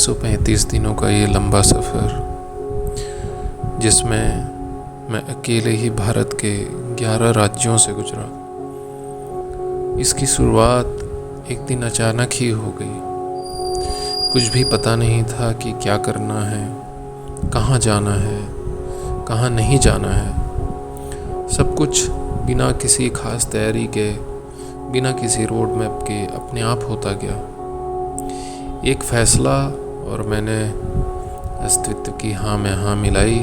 135 दिनों का ये लंबा सफ़र, जिसमें मैं अकेले ही भारत के 11 राज्यों से गुजरा। इसकी शुरुआत एक दिन अचानक ही हो गई। कुछ भी पता नहीं था कि क्या करना है, कहाँ जाना है, कहाँ नहीं जाना है। सब कुछ बिना किसी खास तैयारी के, बिना किसी रोड मैप के अपने आप होता गया। एक फ़ैसला और मैंने अस्तित्व की हाँ में हाँ मिलाई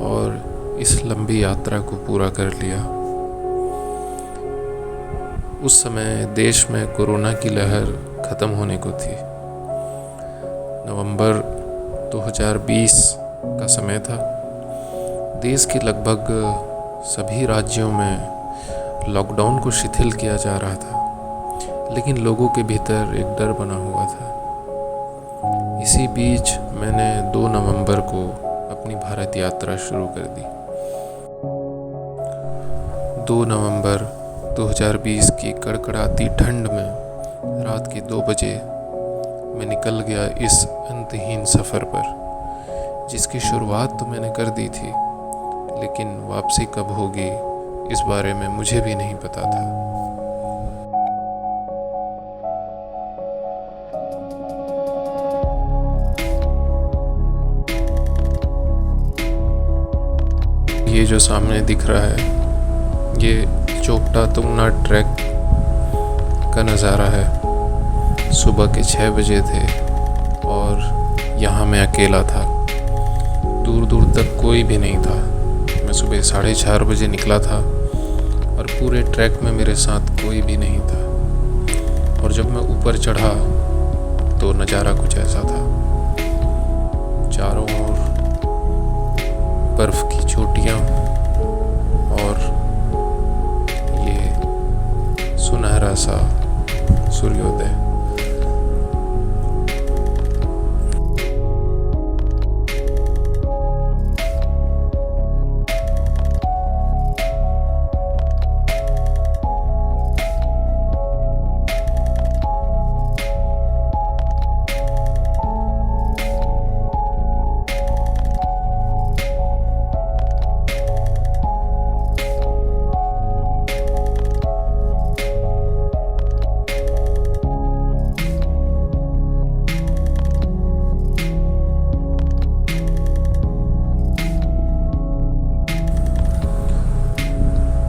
और इस लंबी यात्रा को पूरा कर लिया। उस समय देश में कोरोना की लहर ख़त्म होने को थी। नवंबर 2020 का समय था। देश के लगभग सभी राज्यों में लॉकडाउन को शिथिल किया जा रहा था, लेकिन लोगों के भीतर एक डर बना हुआ था। इसी बीच मैंने 2 नवंबर को अपनी भारत यात्रा शुरू कर दी। 2 नवंबर 2020 की कड़कड़ाती ठंड में रात के 2 बजे मैं निकल गया इस अंतहीन सफ़र पर, जिसकी शुरुआत तो मैंने कर दी थी, लेकिन वापसी कब होगी इस बारे में मुझे भी नहीं पता था। ये जो सामने दिख रहा है, ये चोपटा तुंगनाथ ट्रैक का नज़ारा है। सुबह के 6 बजे थे और यहाँ मैं अकेला था। दूर दूर तक कोई भी नहीं था। मैं सुबह 4:30 बजे निकला था और पूरे ट्रैक में मेरे साथ कोई भी नहीं था। और जब मैं ऊपर चढ़ा तो नज़ारा कुछ ऐसा था। चारों ओर बर्फ़ की चोटियाँ और ये सुनहरा सा सूर्योदय।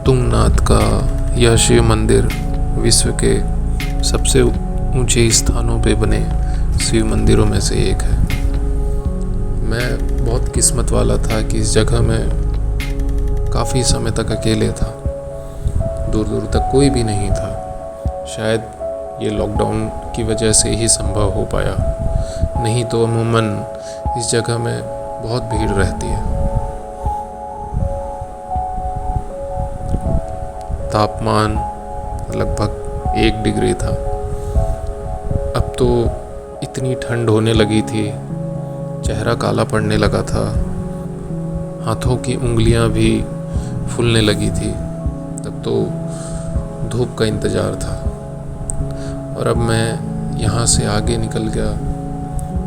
तुंगनाथ का यह शिव मंदिर विश्व के सबसे ऊंचे स्थानों पे बने शिव मंदिरों में से एक है। मैं बहुत किस्मत वाला था कि इस जगह में काफ़ी समय तक अकेले था। दूर दूर तक कोई भी नहीं था। शायद ये लॉकडाउन की वजह से ही संभव हो पाया, नहीं तो अमूमन इस जगह में बहुत भीड़ रहती है। तापमान लगभग 1 डिग्री था। अब तो इतनी ठंड होने लगी थी, चेहरा काला पड़ने लगा था, हाथों की उंगलियां भी फूलने लगी थी। तब तो धूप का इंतज़ार था। और अब मैं यहाँ से आगे निकल गया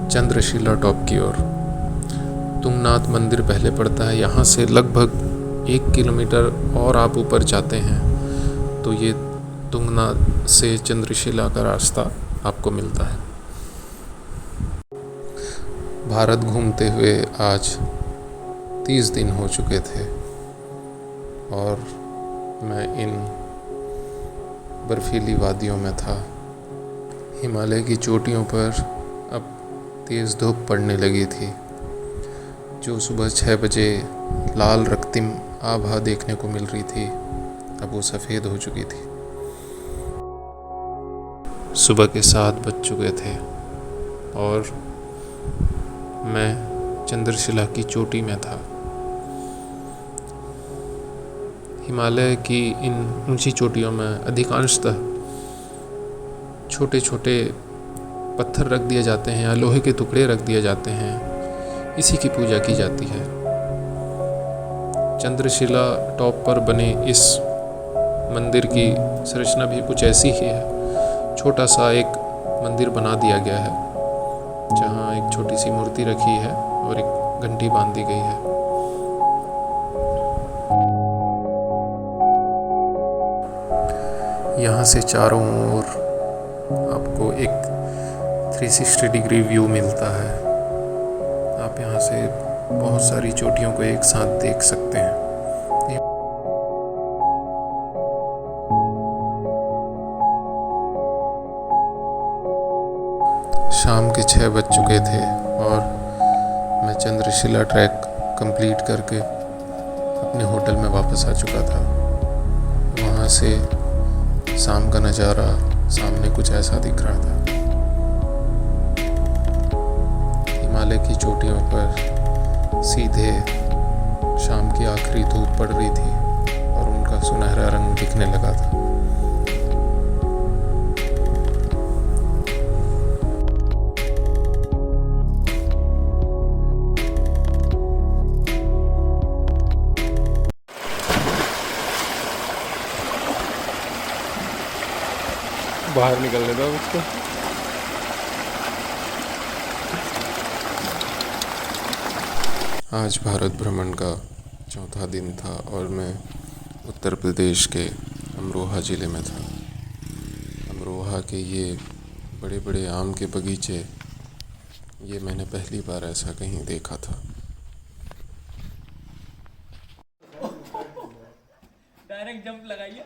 चंद्रशिला टॉप की ओर। तुंगनाथ मंदिर पहले पड़ता है। यहाँ से लगभग 1 किलोमीटर और आप ऊपर जाते हैं तो ये तुंगनाथ से चंद्रशिला का रास्ता आपको मिलता है। भारत घूमते हुए आज 30 दिन हो चुके थे और मैं इन बर्फीली वादियों में था। हिमालय की चोटियों पर अब तेज़ धूप पड़ने लगी थी। जो सुबह 6 बजे लाल रक्तिम आभा देखने को मिल रही थी, अब वो सफ़ेद हो चुकी थी। सुबह के 7 बज चुके थे और मैं चंद्रशिला की चोटी में था। हिमालय की इन ऊंची चोटियों में अधिकांशतः छोटे छोटे पत्थर रख दिए जाते हैं या लोहे के टुकड़े रख दिए जाते हैं। इसी की पूजा की जाती है। चंद्रशिला टॉप पर बने इस मंदिर की संरचना भी कुछ ऐसी ही है। छोटा सा एक मंदिर बना दिया गया है जहाँ एक छोटी सी मूर्ति रखी है और एक घंटी बांधी गई है। यहाँ से चारों ओर आपको एक 360 डिग्री व्यू मिलता है। आप यहाँ से बहुत सारी चोटियों को एक साथ देख सकते हैं। शाम के 6 बज चुके थे और मैं चंद्रशिला ट्रैक कंप्लीट करके अपने होटल में वापस आ चुका था। वहाँ से शाम का नज़ारा सामने कुछ ऐसा दिख रहा था। हिमालय की चोटियों पर सीधे शाम की आखिरी धूप पड़ रही थी और उनका सुनहरा रंग दिखने लगा था। बाहर निकलने दो उसको। आज भारत भ्रमण का चौथा दिन था और मैं उत्तर प्रदेश के अमरोहा ज़िले में था। अमरोहा के ये बड़े बड़े आम के बगीचे, ये मैंने पहली बार ऐसा कहीं देखा था। डायरेक्ट जंप लगाइए।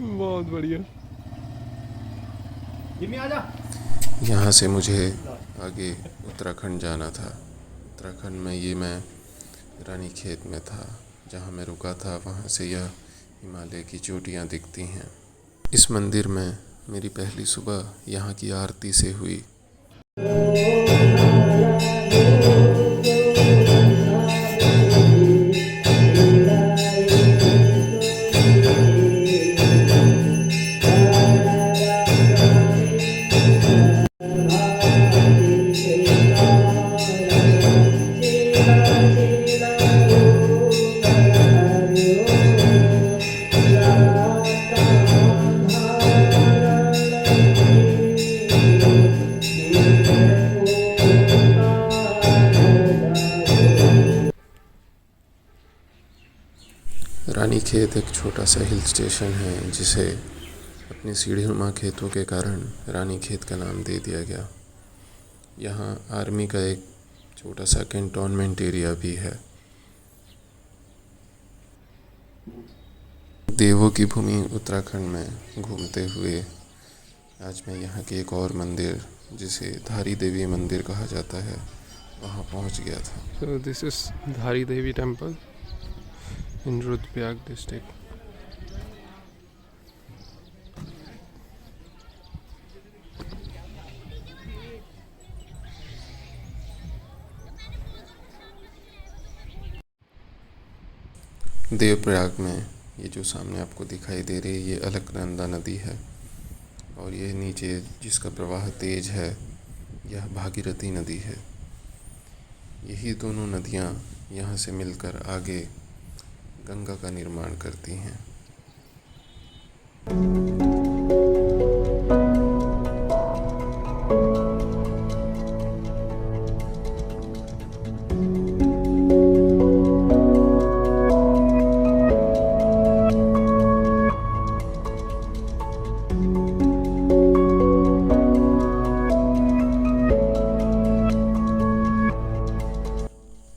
बहुत बढ़िया। जिम्मी आजा। यहाँ से मुझे आगे उत्तराखंड जाना था। उत्तराखंड में ये मैं रानीखेत में था, जहाँ मैं रुका था। वहाँ से यह हिमालय की चोटियाँ दिखती हैं। इस मंदिर में मेरी पहली सुबह यहाँ की आरती से हुई। रानीखेत एक छोटा सा हिल स्टेशन है, जिसे अपनी सीढ़ीनुमा खेतों के कारण रानीखेत का नाम दे दिया गया। यहाँ आर्मी का एक छोटा सा कैंटोनमेंट एरिया भी है। देवों की भूमि उत्तराखंड में घूमते हुए आज मैं यहाँ के एक और मंदिर, जिसे धारी देवी मंदिर कहा जाता है, वहाँ पहुँच गया था। So this is Dhari Devi temple in Rudraprayag district. Devprayag में ये जो सामने आपको दिखाई दे रही है, ये अलकनंदा नदी है और ये नीचे जिसका प्रवाह तेज है, यह भागीरथी नदी है। यही दोनों नदियाँ यहाँ से मिलकर आगे गंगा का निर्माण करती हैं।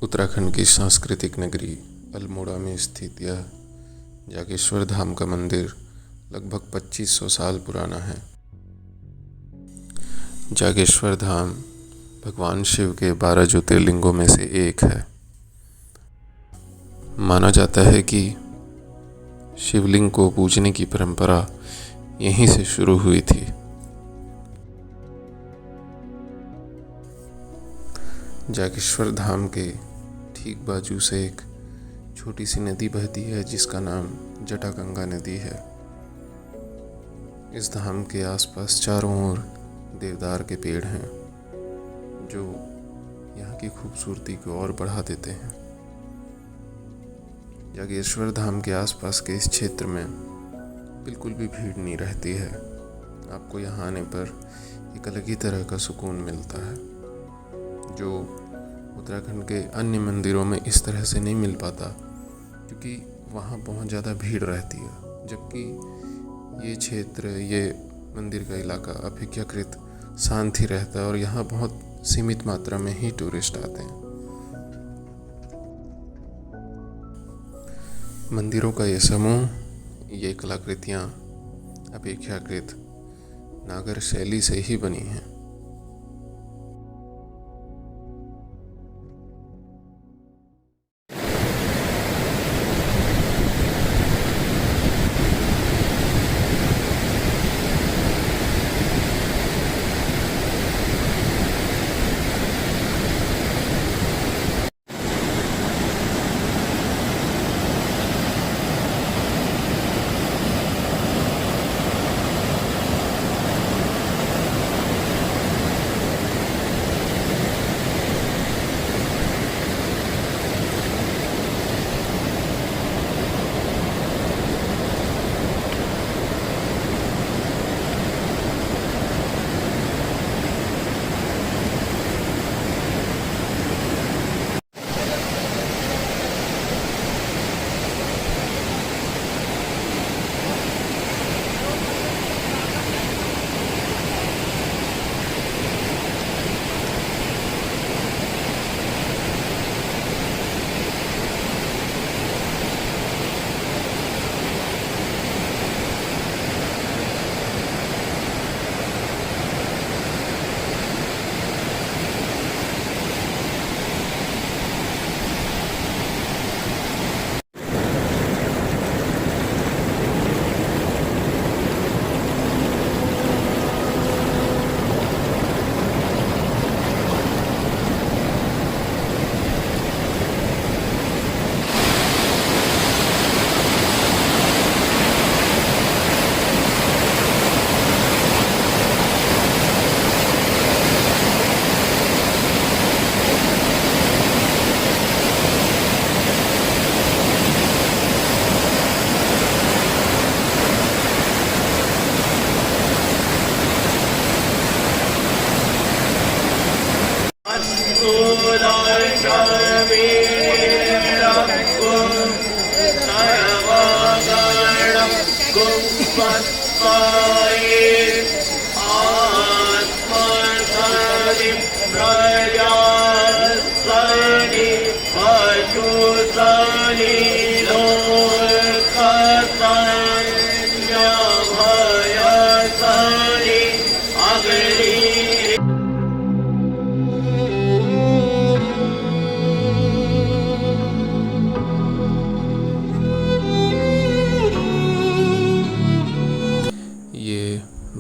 उत्तराखंड की सांस्कृतिक नगरी अल्मोड़ा में स्थित यह जागेश्वर धाम का मंदिर लगभग 2500 साल पुराना है। जागेश्वर धाम भगवान शिव के 12 ज्योतिर्लिंगों में से एक है। माना जाता है कि शिवलिंग को पूजने की परंपरा यहीं से शुरू हुई थी। जागेश्वर धाम के ठीक बाजू से एक छोटी सी नदी बहती है, जिसका नाम जटागंगा नदी है। इस धाम के आसपास चारों ओर देवदार के पेड़ हैं जो यहाँ की खूबसूरती को और बढ़ा देते हैं। जागेश्वर धाम के आसपास के इस क्षेत्र में बिल्कुल भी भीड़ नहीं रहती है। आपको यहाँ आने पर एक अलग ही तरह का सुकून मिलता है जो उत्तराखंड के अन्य मंदिरों में इस तरह से नहीं मिल पाता, क्योंकि वहाँ बहुत ज़्यादा भीड़ रहती है, जबकि ये क्षेत्र, ये मंदिर का इलाका अपेक्षाकृत शांत ही रहता है और यहाँ बहुत सीमित मात्रा में ही टूरिस्ट आते हैं। मंदिरों का ये समूह, ये कलाकृतियाँ अपेक्षाकृत नागर शैली से ही बनी हैं।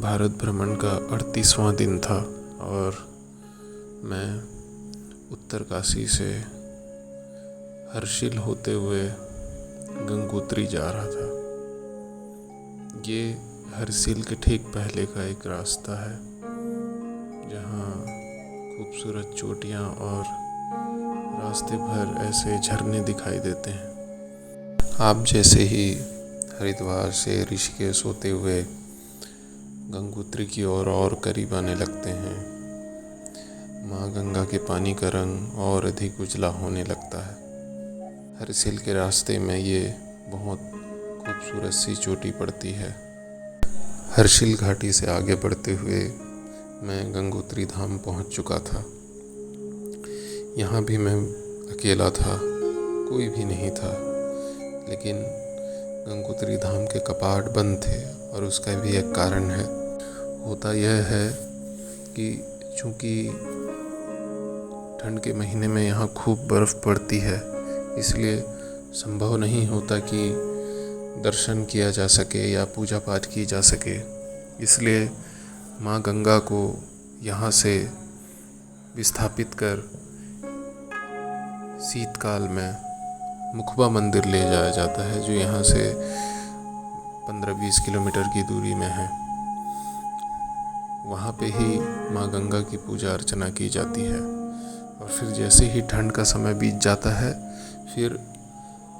भारत भ्रमण का 38वां दिन था और मैं उत्तरकाशी से हर्षिल होते हुए गंगोत्री जा रहा था। ये हर्षिल के ठीक पहले का एक रास्ता है जहाँ खूबसूरत चोटियाँ और रास्ते भर ऐसे झरने दिखाई देते हैं। आप जैसे ही हरिद्वार से ऋषिकेश होते हुए गंगोत्री की ओर और करीब आने लगते हैं, माँ गंगा के पानी का रंग और अधिक उजला होने लगता है। हर्षिल के रास्ते में ये बहुत खूबसूरत सी चोटी पड़ती है। हर्षिल घाटी से आगे बढ़ते हुए मैं गंगोत्री धाम पहुंच चुका था। यहाँ भी मैं अकेला था, कोई भी नहीं था, लेकिन गंगोत्री धाम के कपाट बंद थे और उसका भी एक कारण है। होता यह है कि चूँकि ठंड के महीने में यहाँ खूब बर्फ़ पड़ती है, इसलिए संभव नहीं होता कि दर्शन किया जा सके या पूजा पाठ की जा सके। इसलिए माँ गंगा को यहाँ से विस्थापित कर शीतकाल में मुखबा मंदिर ले जाया जाता है, जो यहाँ से 15-20 किलोमीटर की दूरी में है। वहाँ पे ही माँ गंगा की पूजा अर्चना की जाती है। और फिर जैसे ही ठंड का समय बीत जाता है, फिर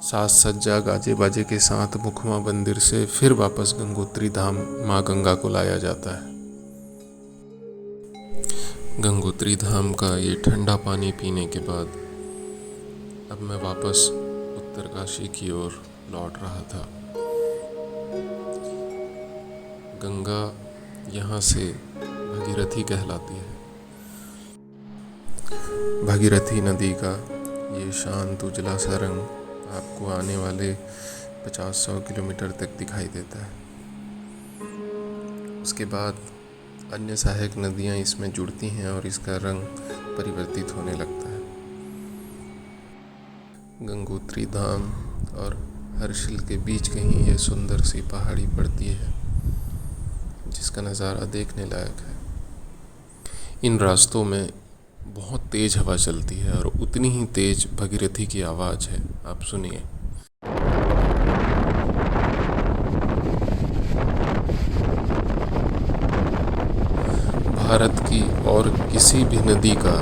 साज सज्जा गाजे बाजे के साथ मुखमा मंदिर से फिर वापस गंगोत्री धाम माँ गंगा को लाया जाता है। गंगोत्री धाम का ये ठंडा पानी पीने के बाद अब मैं वापस उत्तरकाशी की ओर लौट रहा था। गंगा यहाँ से भागीरथी कहलाती है। भागीरथी नदी का ये शांत उजला सा रंग आपको आने वाले 50-100 किलोमीटर तक दिखाई देता है। उसके बाद अन्य सहायक नदियाँ इसमें जुड़ती हैं और इसका रंग परिवर्तित होने लगता है। गंगोत्री धाम और हर्षिल के बीच कहीं ये सुंदर सी पहाड़ी पड़ती है, जिसका नज़ारा देखने लायक है। इन रास्तों में बहुत तेज़ हवा चलती है और उतनी ही तेज़ भगीरथी की आवाज़ है। आप सुनिए। भारत की और किसी भी नदी का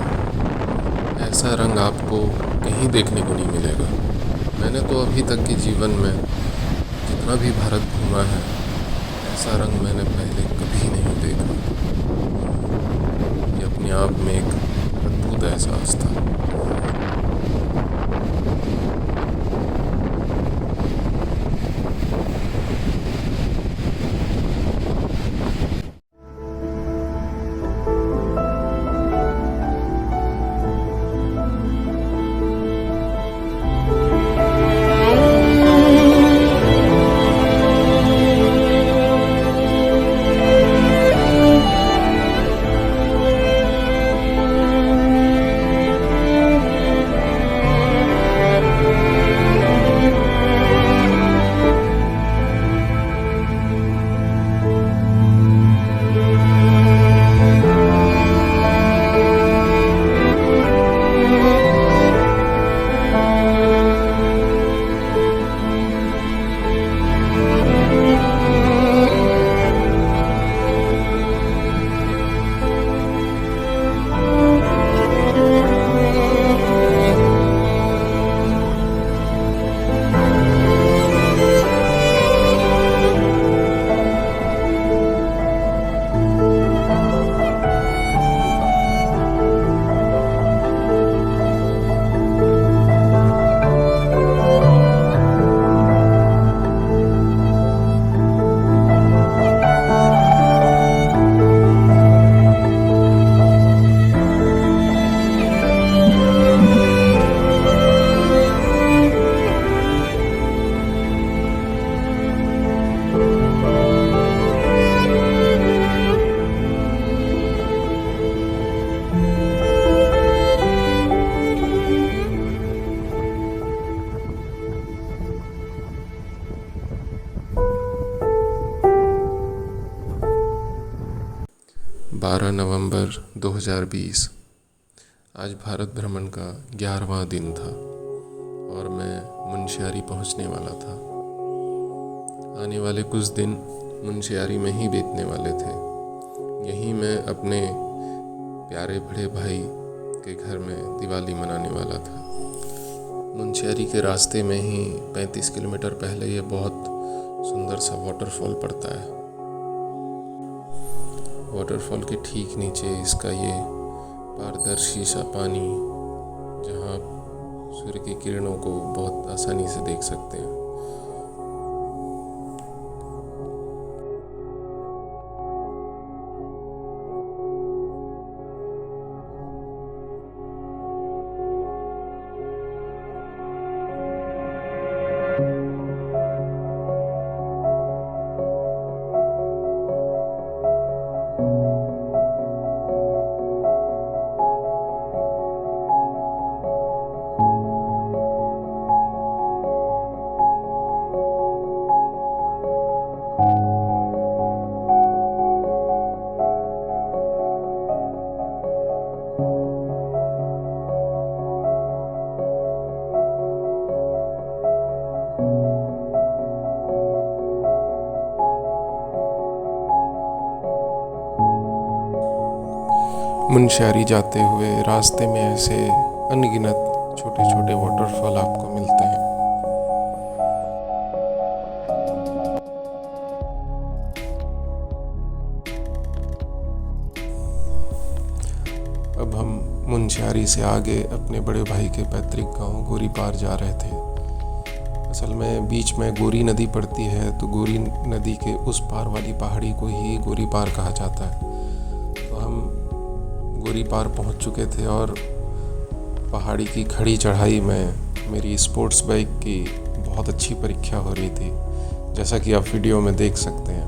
ऐसा रंग आपको कहीं देखने को नहीं मिलेगा। मैंने तो अभी तक के जीवन में जितना भी भारत घूमा है, ऐसा रंग मैंने पहले कभी नहीं देखा। ये अपने आप में एक अद्भुत एहसास था। नवंबर 2020 आज भारत भ्रमण का 11वां दिन था और मैं मुनस्यारी पहुंचने वाला था। आने वाले कुछ दिन मुनस्यारी में ही बीतने वाले थे। यहीं मैं अपने प्यारे बड़े भाई के घर में दिवाली मनाने वाला था। मुनस्यारी के रास्ते में ही 35 किलोमीटर पहले ये बहुत सुंदर सा वाटरफॉल पड़ता है। वाटरफॉल के ठीक नीचे इसका ये पारदर्शी सा पानी, जहाँ आप सूर्य की किरणों को बहुत आसानी से देख सकते हैं। मुनस्यारी जाते हुए रास्ते में ऐसे अनगिनत छोटे छोटे वाटरफॉल आपको मिलते हैं। अब हम मुनस्यारी से आगे अपने बड़े भाई के पैतृक गांव गोरी पार जा रहे थे। असल में बीच में गोरी नदी पड़ती है, तो गोरी नदी के उस पार वाली पहाड़ी को ही गोरी पार कहा जाता है। तो हम गोरी पार पहुंच चुके थे और पहाड़ी की खड़ी चढ़ाई में मेरी स्पोर्ट्स बाइक की बहुत अच्छी परीक्षा हो रही थी, जैसा कि आप वीडियो में देख सकते हैं।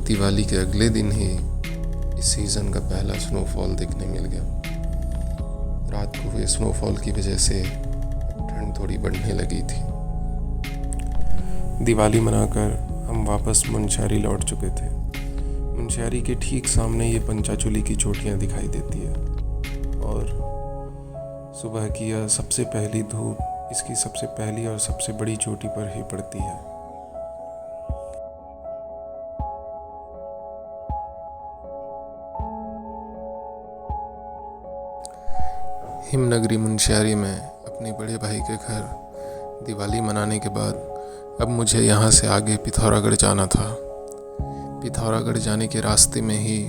दिवाली के अगले दिन ही इस सीज़न का पहला स्नोफॉल देखने मिल गया। रात को हुए स्नोफॉल की वजह से ठंड थोड़ी बढ़ने लगी थी। दिवाली मनाकर हम वापस मुनस्यारी लौट चुके थे। मुनस्यारी के ठीक सामने ये पंचाचूली की चोटियाँ दिखाई देती है और सुबह की यह सबसे पहली धूप इसकी सबसे पहली और सबसे बड़ी चोटी पर ही पड़ती है। हिमनगरी मुनस्यारी में अपने बड़े भाई के घर दिवाली मनाने के बाद अब मुझे यहाँ से आगे पिथौरागढ़ जाना था। पिथौरागढ़ जाने के रास्ते में ही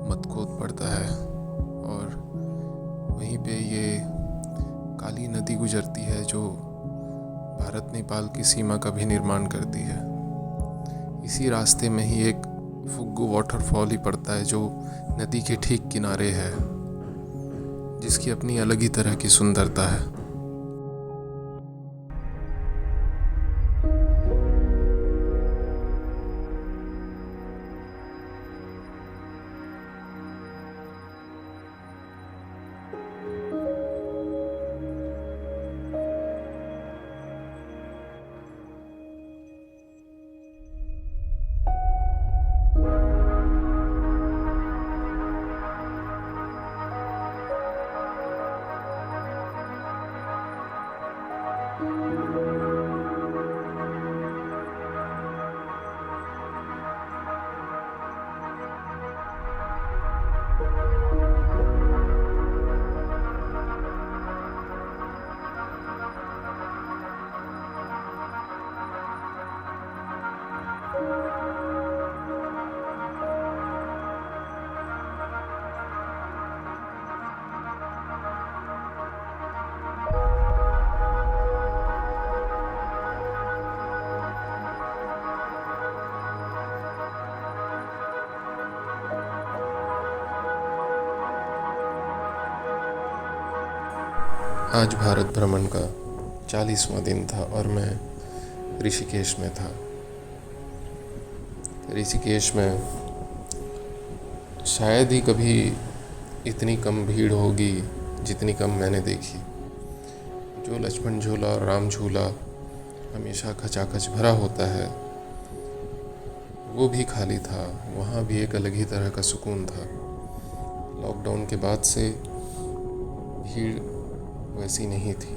मतकोट पड़ता है और वहीं पे ये काली नदी गुजरती है जो भारत नेपाल की सीमा का भी निर्माण करती है। इसी रास्ते में ही एक फुग्गू वाटरफॉल ही पड़ता है जो नदी के ठीक किनारे है, जिसकी अपनी अलग ही तरह की सुंदरता है। आज भारत भ्रमण का 40वां दिन था और मैं ऋषिकेश में था। ऋषिकेश में शायद ही कभी इतनी कम भीड़ होगी जितनी कम मैंने देखी। जो लक्ष्मण झूला और राम झूला हमेशा खचाखच भरा होता है, वो भी खाली था। वहाँ भी एक अलग ही तरह का सुकून था। लॉकडाउन के बाद से भीड़ वैसी नहीं थी,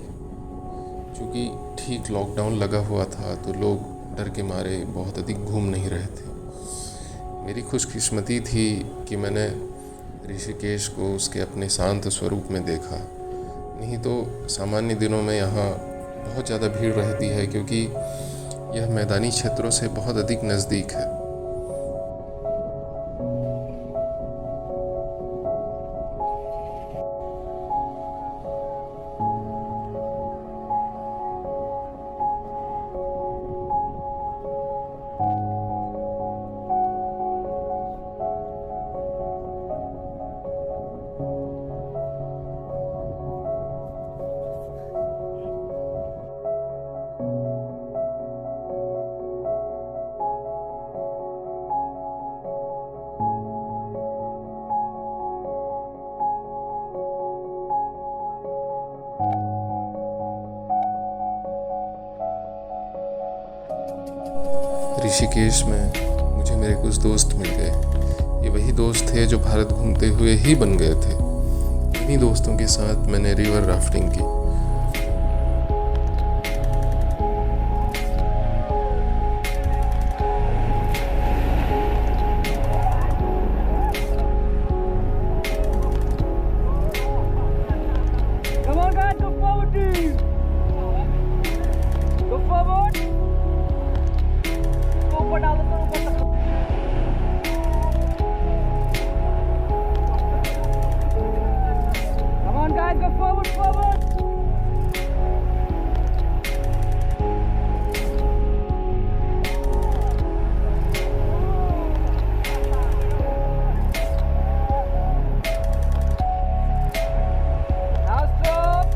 क्योंकि ठीक लॉकडाउन लगा हुआ था तो लोग डर के मारे बहुत अधिक घूम नहीं रहे थे। मेरी खुशकिस्मती थी कि मैंने ऋषिकेश को उसके अपने शांत स्वरूप में देखा। नहीं तो सामान्य दिनों में यहाँ बहुत ज़्यादा भीड़ रहती है, क्योंकि यह मैदानी क्षेत्रों से बहुत अधिक नज़दीक है। ऋषिकेश में मुझे मेरे कुछ दोस्त मिल गए। ये वही दोस्त थे जो भारत घूमते हुए ही बन गए थे। इन्हीं दोस्तों के साथ मैंने रिवर राफ्टिंग की। Come on, guys, go forward, team. Go forward. ऊपर डालो तो ऊपर तक। Come on, guys, go forward, forward. Now stop.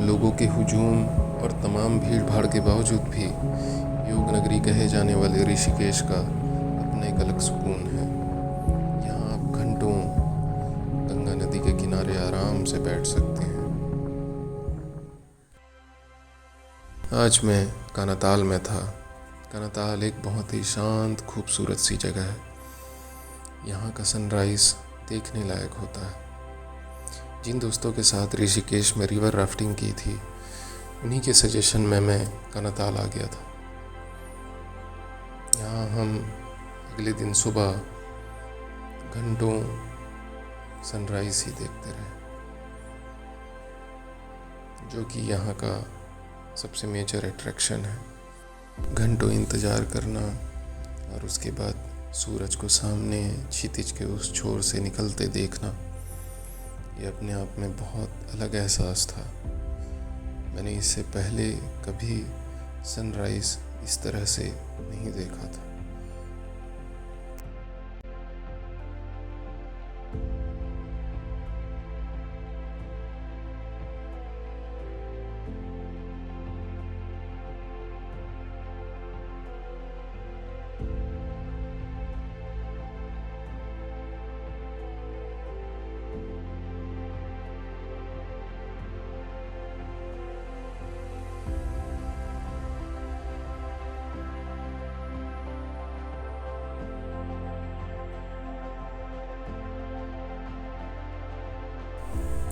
लोगों के हुजूम और तमाम भीड़ भाड़ के बावजूद भी योग नगरी कहे जाने वाले ऋषिकेश का अपना एक अलग सुकून है। यहाँ आप घंटों गंगा नदी के किनारे आराम से बैठ सकते हैं। आज मैं कानाताल में था। कानाताल एक बहुत ही शांत खूबसूरत सी जगह है। यहाँ का सनराइज़ देखने लायक होता है। जिन दोस्तों के साथ ऋषिकेश में रिवर राफ्टिंग की थी, उन्हीं के सजेशन में मैं कानाताल आ गया था। यहाँ हम अगले दिन सुबह घंटों सनराइज़ ही देखते रहे, जो कि यहाँ का सबसे मेजर अट्रैक्शन है। घंटों इंतज़ार करना और उसके बाद सूरज को सामने क्षितिज के उस छोर से निकलते देखना, ये अपने आप में बहुत अलग एहसास था। मैंने इससे पहले कभी सनराइज़ इस तरह से नहीं देखा था।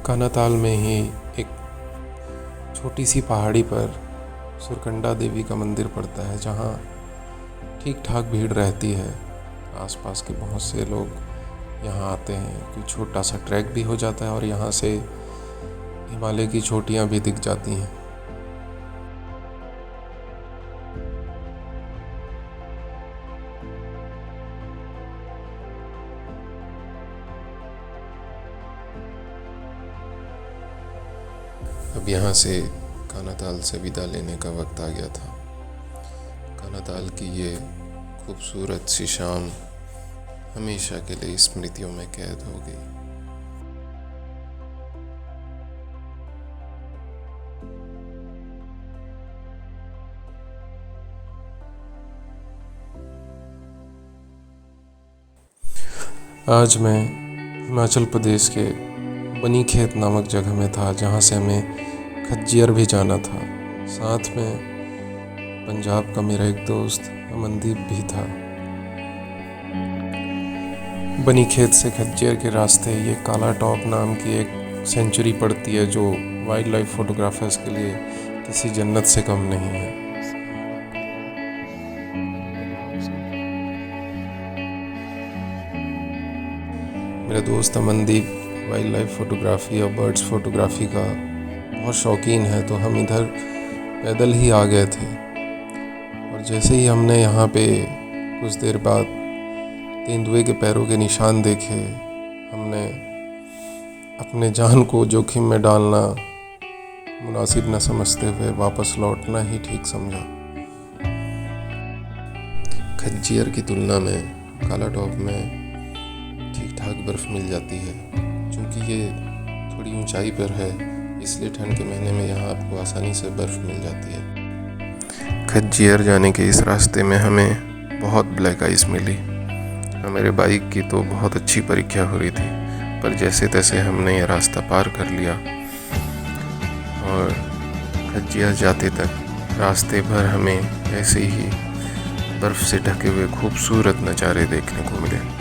कानाताल में ही एक छोटी सी पहाड़ी पर सुरकंडा देवी का मंदिर पड़ता है, जहाँ ठीक ठाक भीड़ रहती है। आसपास के बहुत से लोग यहाँ आते हैं। कोई छोटा सा ट्रैक भी हो जाता है और यहाँ से हिमालय की चोटियाँ भी दिख जाती हैं। अब यहाँ से कानाताल से विदा लेने का वक्त आ गया था। कानाताल की ये खूबसूरत सी शाम हमेशा के लिए स्मृतियों में कैद हो गई। आज मैं हिमाचल प्रदेश के बनी खेत नामक जगह में था, जहाँ से हमें खज्जियर भी जाना था। साथ में पंजाब का मेरा एक दोस्त अमनदीप भी था। बनीखेत से खच्चर के रास्ते ये काला टॉप नाम की एक सेंचुरी पड़ती है जो वाइल्ड लाइफ फोटोग्राफर्स के लिए किसी जन्नत से कम नहीं है। मेरा दोस्त अमनदीप वाइल्ड लाइफ फोटोग्राफी और बर्ड्स फोटोग्राफी का बहुत शौकीन है, तो हम इधर पैदल ही आ गए थे। और जैसे ही हमने यहाँ पे कुछ देर बाद तेंदुए के पैरों के निशान देखे, हमने अपने जान को जोखिम में डालना मुनासिब न समझते हुए वापस लौटना ही ठीक समझा। खच्चर की तुलना में काला टॉप में ठीक ठाक बर्फ़ मिल जाती है। क्योंकि ये थोड़ी ऊंचाई पर है, इसलिए ठंड के महीने में यहाँ आपको आसानी से बर्फ़ मिल जाती है। खच्चर जाने के इस रास्ते में हमें बहुत ब्लैक आइस मिली। मेरे बाइक की तो बहुत अच्छी परीक्षा हो रही थी, पर जैसे तैसे हमने ये रास्ता पार कर लिया और खच्चर जाते तक रास्ते भर हमें ऐसे ही बर्फ़ से ढके हुए खूबसूरत नज़ारे देखने को मिले।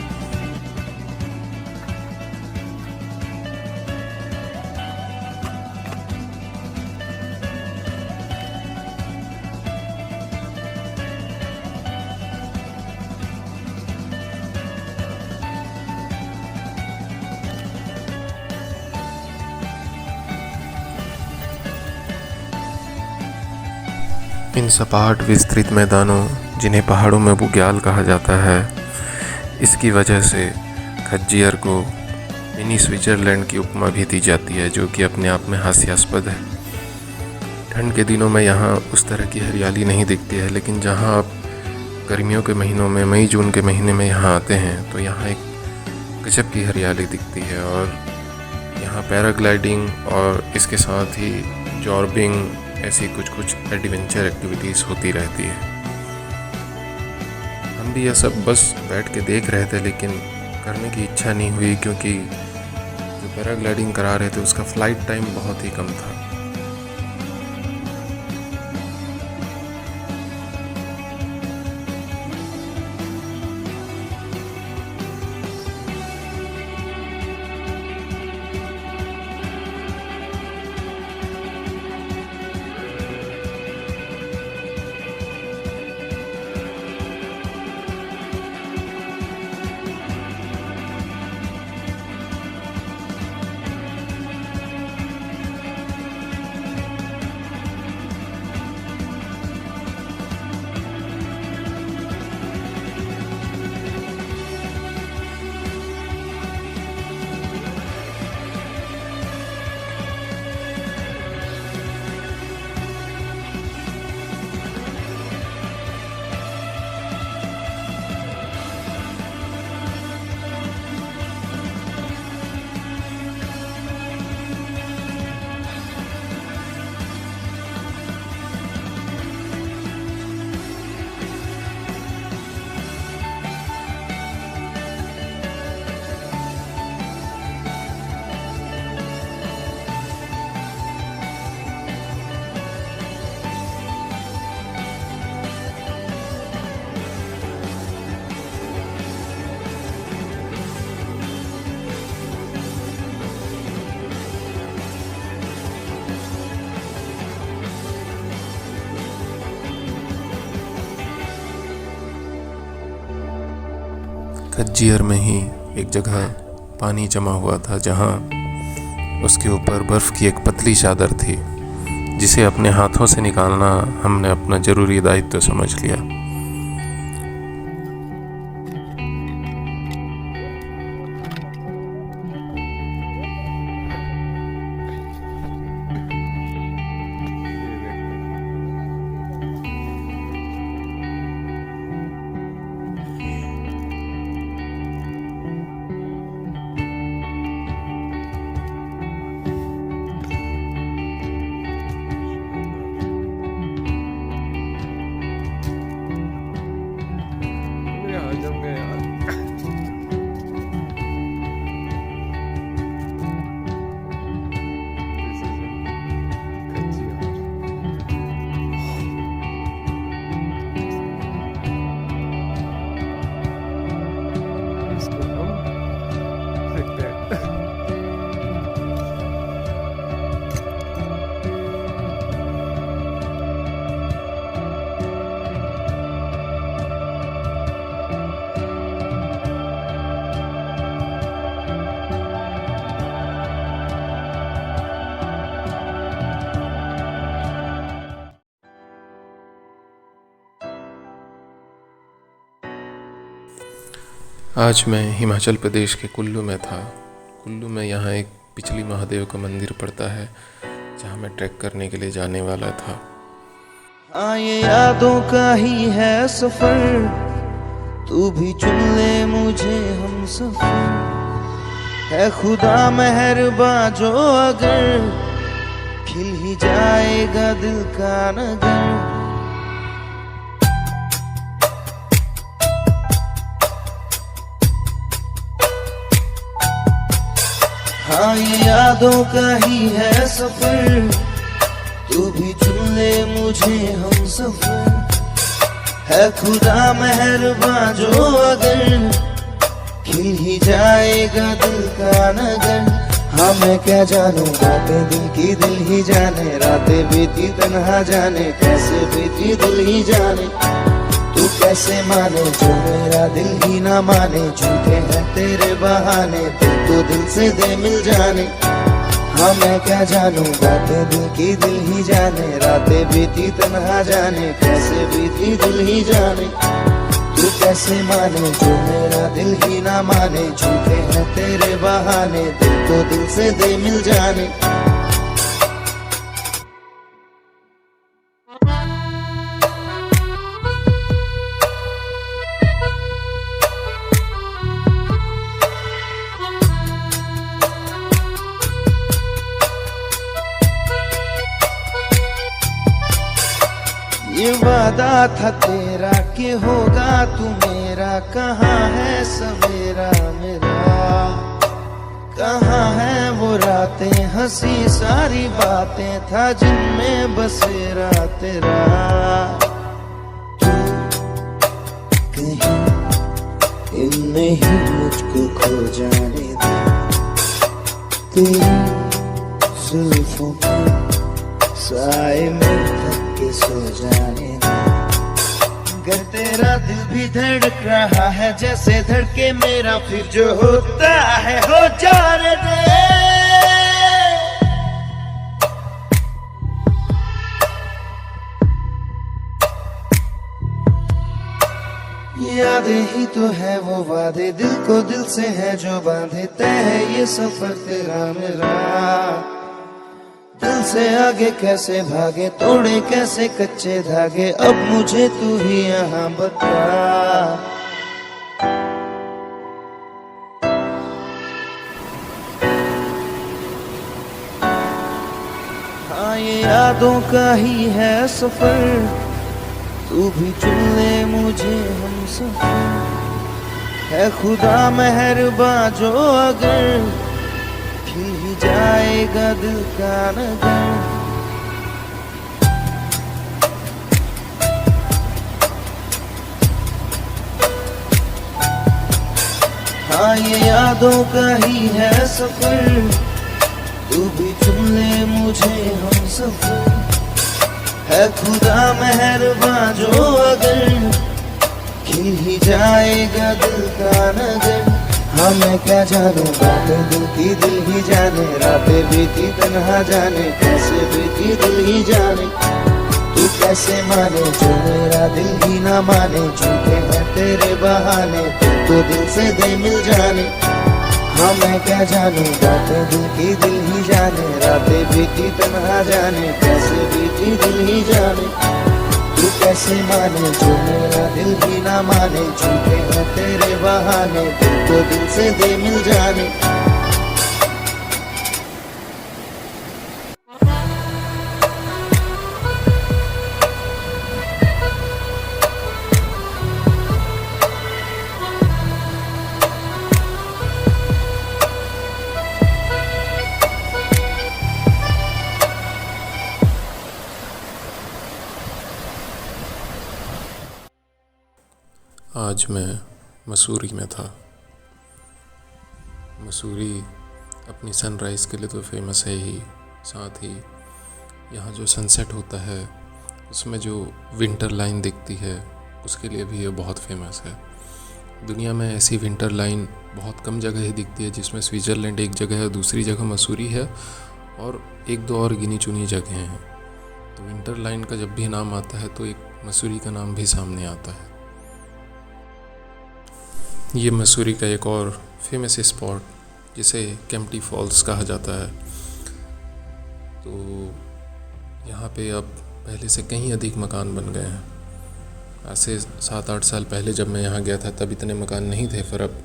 इन सपाट विस्तृत मैदानों, जिन्हें पहाड़ों में बुग्याल कहा जाता है, इसकी वजह से खच्चर को मिनी स्विट्ज़रलैंड की उपमा भी दी जाती है, जो कि अपने आप में हास्यास्पद है। ठंड के दिनों में यहाँ उस तरह की हरियाली नहीं दिखती है, लेकिन जहाँ आप गर्मियों के महीनों में मई जून के महीने में यहाँ आते हैं तो यहाँ एक गजब की हरियाली दिखती है। और यहाँ पैराग्लाइडिंग और इसके साथ ही जॉर्बिंग ऐसी कुछ एडवेंचर एक्टिविटीज़ होती रहती है। हम भी यह सब बस बैठ के देख रहे थे, लेकिन करने की इच्छा नहीं हुई, क्योंकि जो पैराग्लाइडिंग करा रहे थे उसका फ़्लाइट टाइम बहुत ही कम था। खच्चर में ही एक जगह पानी जमा हुआ था, जहाँ उसके ऊपर बर्फ़ की एक पतली चादर थी, जिसे अपने हाथों से निकालना हमने अपना ज़रूरी दायित्व समझ लिया। आज मैं हिमाचल प्रदेश के कुल्लू में था। कुल्लू में यहाँ एक पिछली महादेव का मंदिर पड़ता है जहाँ मैं ट्रैक करने के लिए जाने वाला था। हाँ ये यादों का ही है सफर, तू भी चुन ले मुझे हम सफर। है खुदा मेहरबान जो अगर खिल ही जाएगा दिल का नगर। हाँ ये यादों का ही है सफर, तू भी चुन ले मुझे हम सफर। है खुदा मेहरबान जो अगर खिल ही जाएगा दिल का नगर। हाँ मैं क्या जानूं बातें दिल की, दिल ही जाने। रातें बीती तन्हा जाने, कैसे बीती दिल ही जाने। तू कैसे माने जो मेरा दिल ही ना माने। झूठे हैं तेरे बहाने, दिल को दिल से दे मिल जाने। हाँ मैं क्या जानूं बातें दिल की, दिल ही जाने। रातें बीती तन्हा जाने, कैसे बीती दिल ही जाने। तू कैसे माने जो मेरा दिल ही ना माने। झूठे हैं तेरे बहाने, दिल को दिल से दे मिल जाने। ये वादा था तेरा कि होगा तू मेरा। कहाँ है सवेरा मेरा, कहाँ है वो रातें हंसी सारी बातें था जिनमें बसेरा तेरा। तू कहीं इनमें ही मुझको खो जाने दे। तेरी जुल्फों के साए में थक के सो जाने दे। अगर तेरा दिल भी धड़क रहा है जैसे धड़के मेरा, फिर जो होता है हो जाने दे। यादें ही तो है वो वादे, दिल को दिल से है जो बांधे। तय है ये सफर तेरा मेरा, दिल से आगे कैसे भागे। तोड़े कैसे कच्चे धागे, अब मुझे तू ही यहाँ बता। हाँ ये यादों का ही है सफर, तू भी चुन ले मुझे हम सफर। है खुदा मेहरबान जो अगर खिल ही जाएगा दिल का नगर। हाँ ये यादों का ही है सफर, तू भी चुन ले मुझे हम सफर। है खुदा मेहरबान जो अगर खिल ही जाएगा दिल का नगर। हाँ मैं क्या जानूं बातें दिल की, दिल ही जाने। रातें बीती तन्हा जाने, कैसे बीती दिल ही जाने। तू कैसे माने जो मेरा दिल ही ना माने। झूठे हैं तेरे बहाने, दिल को दिल से दे मिल जाने। हाँ मैं क्या जानूं बातें दिल की, दिल ही जाने। रातें बीती तन्हा जाने, कैसे बीती दिल ही जाने। तू कैसे माने जो मेरा दिल ही ना माने। झूठे हैं तेरे बहाने, दिल को दिल से दे मिल जाने। आज मैं मसूरी में था। मसूरी अपनी सनराइज़ के लिए तो फेमस है ही, साथ ही यहाँ जो सनसेट होता है उसमें जो विंटर लाइन दिखती है उसके लिए भी ये बहुत फेमस है। दुनिया में ऐसी विंटर लाइन बहुत कम जगह ही दिखती है, जिसमें स्विट्ज़रलैंड एक जगह है, दूसरी जगह मसूरी है और एक दो और गिनी चुनी जगह हैं। तो विंटर लाइन का जब भी नाम आता है तो एक मसूरी का नाम भी सामने आता है। ये मसूरी का एक और फेमस स्पॉट जिसे केम्प्टी फॉल्स कहा जाता है। तो यहाँ पे अब पहले से कहीं अधिक मकान बन गए हैं। आज से 7-8 साल पहले जब मैं यहाँ गया था तब इतने मकान नहीं थे, पर अब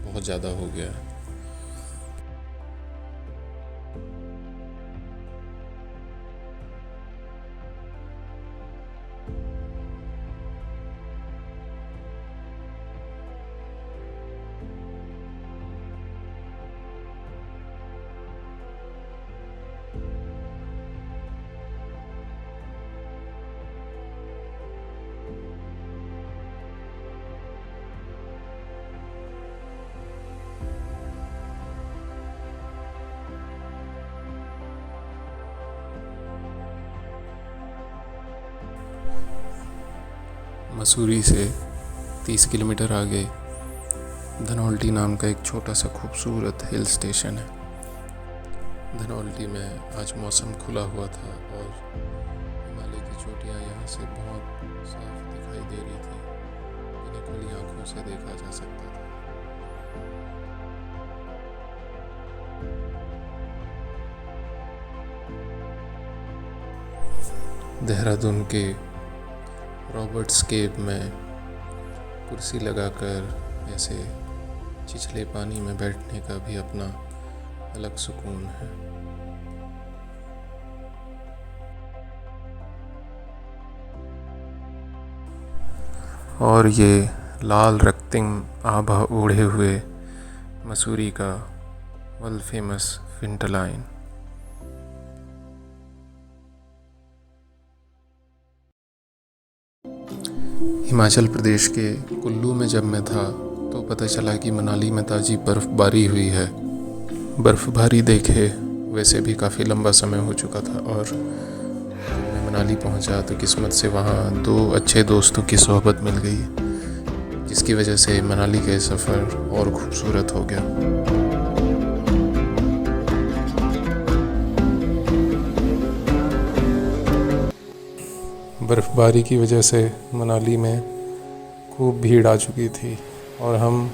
बहुत ज़्यादा हो गया है। मसूरी से 30 किलोमीटर आगे धनौल्टी नाम का एक छोटा सा खूबसूरत हिल स्टेशन है। धनौल्टी में आज मौसम खुला हुआ था और हिमालय की चोटियाँ यहाँ से बहुत साफ दिखाई दे रही थी। इन्हें खुली आंखों से देखा जा सकता था। देहरादून के रॉबर्ट्स केव में कुर्सी लगाकर ऐसे छिछले पानी में बैठने का भी अपना अलग सुकून है। और ये लाल रक्तिंग आभा ओढ़े हुए मसूरी का world famous winterline. Himachal Pradesh के कुल्लू में जब मैं था तो पता चला कि मनाली में ताज़ी बर्फ़बारी हुई है। बर्फ़बारी देखे वैसे भी काफ़ी लंबा समय हो चुका था और जब मैं मनाली पहुंचा तो किस्मत से वहाँ 2 अच्छे दोस्तों की सोहबत मिल गई, जिसकी वजह से मनाली का सफ़र और खूबसूरत हो गया। बर्फ़बारी की वजह से मनाली में खूब भीड़ आ चुकी थी और हम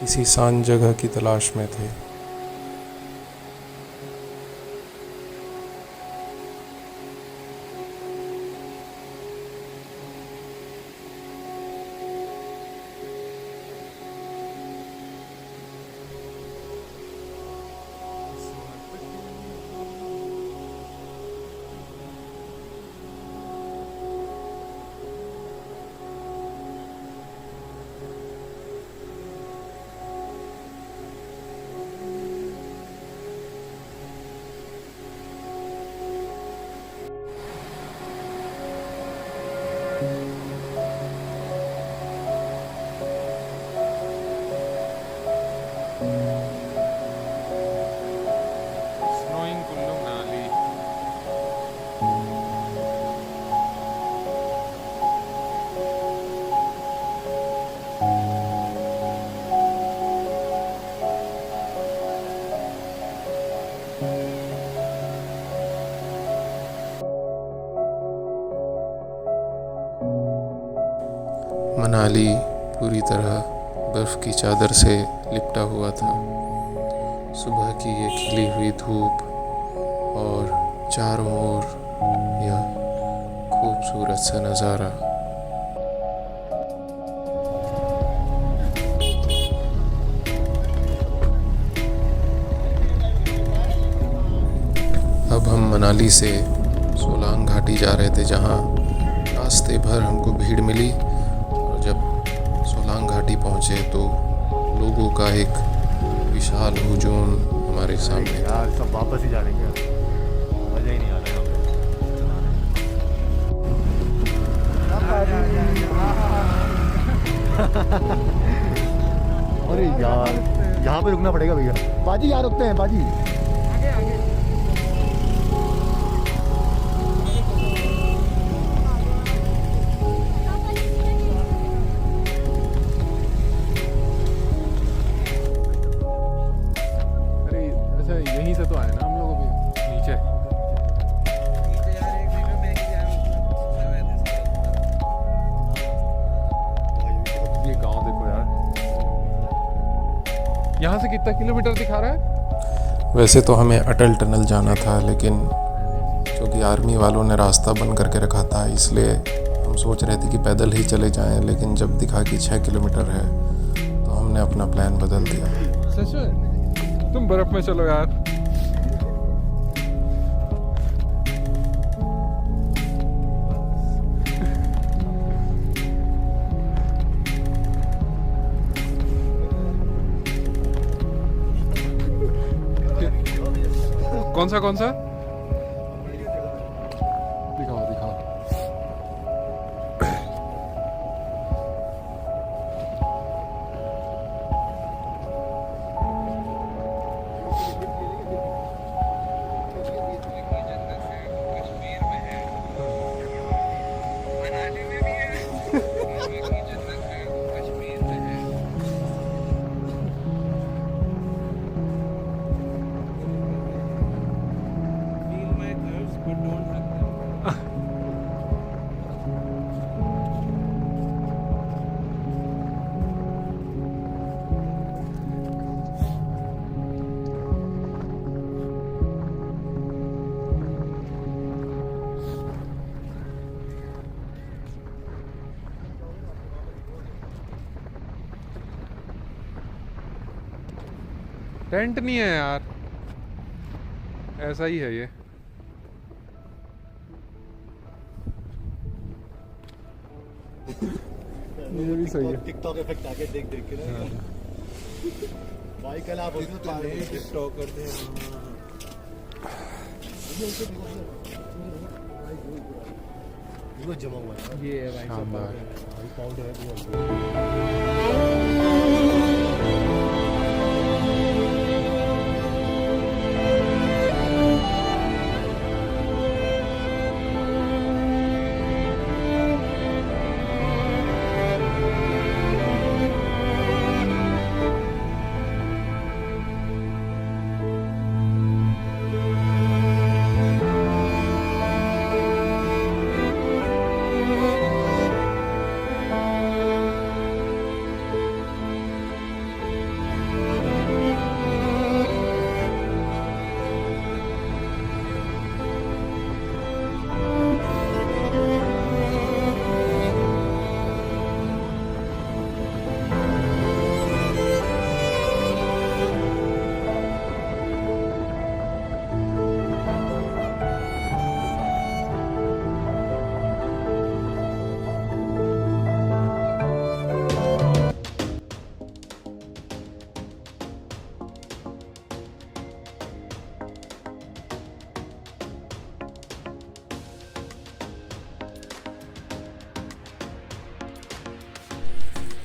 किसी शांत जगह की तलाश में थे। मनाली पूरी तरह बर्फ़ की चादर से लिपटा हुआ था। सुबह की ये खिली हुई धूप और चारों ओर यह खूबसूरत सा नज़ारा। अब हम मनाली से सोलांग घाटी जा रहे थे, जहाँ रास्ते भर हमको भीड़ मिली। जब सोलांग घाटी पहुँचे तो लोगों का एक विशाल हुजूम हमारे सामने था। यार सब वापस ही जा रहे हैं, मज़ा ही नहीं आ रहा अरे यार यहाँ पे रुकना पड़ेगा भैया। बाजी यहाँ रुकते हैं बाजी। यहीं से तो आए ना हम लोग अभी नीचे। ये गांव देखो यार। यहाँ से कितना किलोमीटर दिखा रहा है? वैसे तो हमें अटल टनल जाना था, लेकिन क्योंकि आर्मी वालों ने रास्ता बंद करके रखा था, इसलिए हम सोच रहे थे कि पैदल ही चले जाएं, लेकिन जब दिखा कि 6 किलोमीटर है तो हमने अपना प्लान बदल दिया। सच में? तुम बर्फ में चलो यार। कौन सा दिखाओ दिखाओ। टेंट नहीं है यार, ऐसा ही है ये। ये भी सही है। टिकटॉक इफेक्ट आके देख देख के ना भाई, कल आप टिकटॉक करते हैं। वो जमा हुआ है, ये है भाई भाई पाउडर है।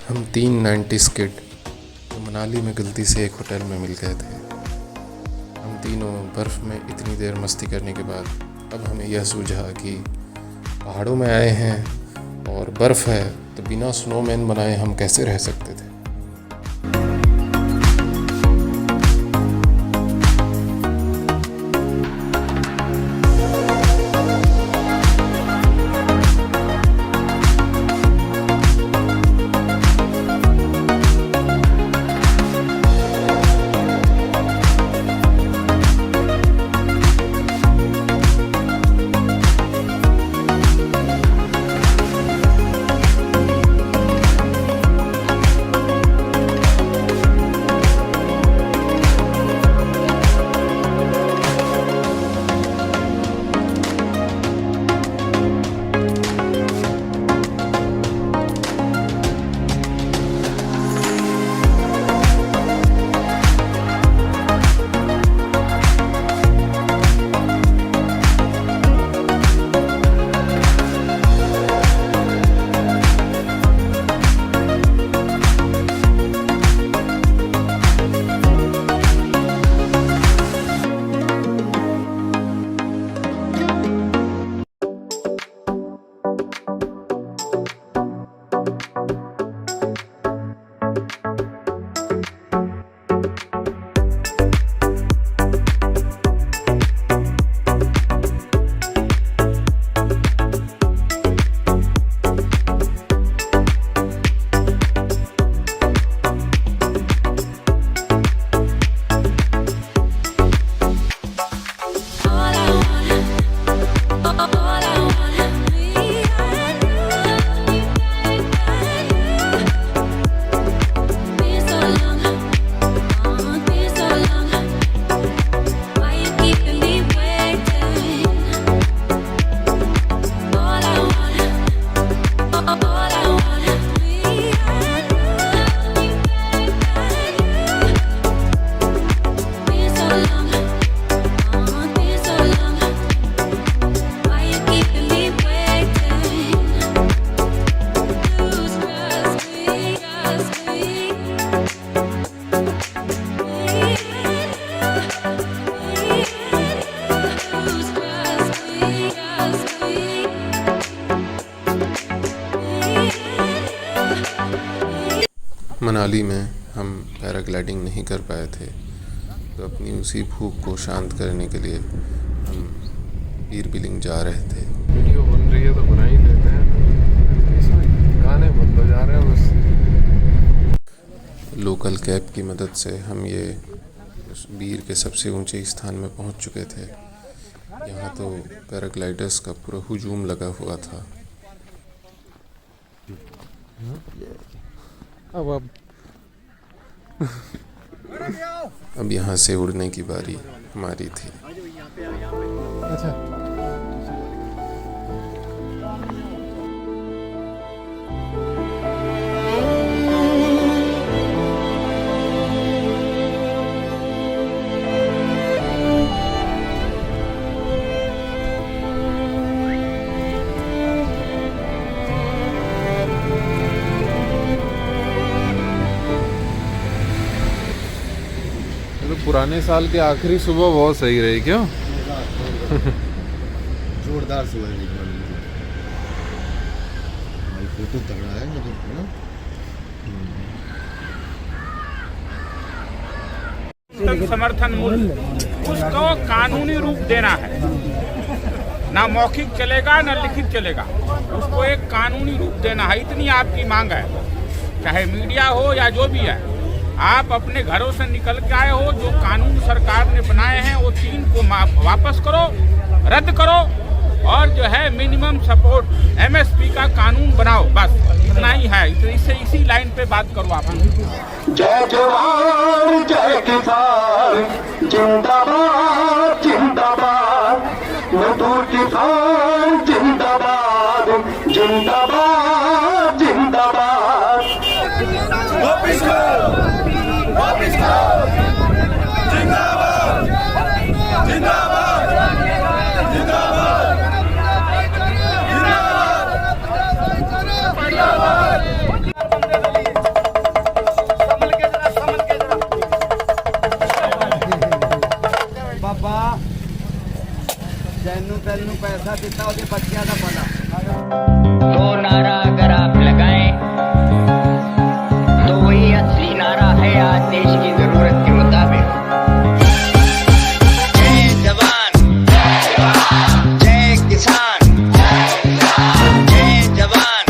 हम 3 90s किड तो मनाली में गलती से एक होटल में मिल गए थे। हम तीनों बर्फ़ में इतनी देर मस्ती करने के बाद अब हमें यह सूझा कि पहाड़ों में आए हैं और बर्फ़ है तो बिना स्नोमैन बनाए हम कैसे रह सकते थे। मनाली में हम पैराग्लाइडिंग नहीं कर पाए थे, तो अपनी उसी भूख को शांत करने के लिए हम पीर बिलिंग जा रहे थे। वीडियो बन रही है तो बना ही लेते हैं, इसमें गाने बंद हो जा रहे हैं बस। लोकल कैब की मदद से हम ये उस बीर के सबसे ऊंचे स्थान में पहुंच चुके थे। यहाँ तो पैराग्लाइडर्स का पूरा हुजूम लगा हुआ था। अब यहाँ से उड़ने की बारी हमारी थी। अच्छा, पुराने साल की आखिरी सुबह बहुत सही रही, क्यों? जोरदार सुबह भाई, फोटो तगड़ा है मतलब ना। समर्थन मूल्य उसको कानूनी रूप देना है, ना मौखिक चलेगा ना लिखित चलेगा, उसको एक कानूनी रूप देना है। इतनी आपकी मांग है, चाहे मीडिया हो या जो भी है। आप अपने घरों से निकल के आए हो, जो कानून सरकार ने बनाए हैं वो 3 को वापस करो, रद्द करो, और जो है मिनिमम सपोर्ट MSP का कानून बनाओ, बस इतना ही है। इससे इसी लाइन पे बात करो आप। जय जवान जय किसान, जिंदाबाद जिंदाबाद, मजदूर किसान जिंदाबाद जिंदाबाद जिंदाबाद। वापिस करो, वापिस करो, जिंदाबाद जिंदाबाद जिंदाबाद जिंदाबाद। बाबा जैनू तैनू पैसा दिता ਉਹਦੇ ਬੱਚਿਆਂ ਦਾ ਭਲਾ। तो नारा अगर आप लगाएं तो वही असली नारा है आज देश की जरूरत के मुताबिक। जय जवान जय किसान, जय जवान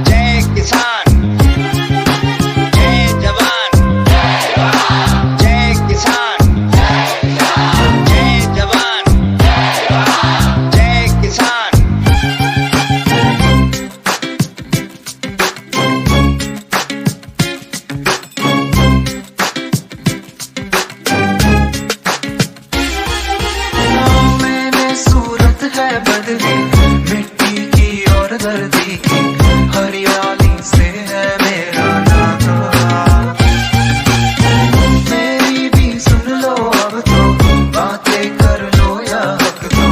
जय किसान, जय जवान जय किसान, जय जवान जय किसान। मैंने सूरत है बदली, मिट्टी की और दर्दी की, हरियाली से है मेरा नाता। मेरी भी सुन लो अब तो, बातें कर लो या हक दो,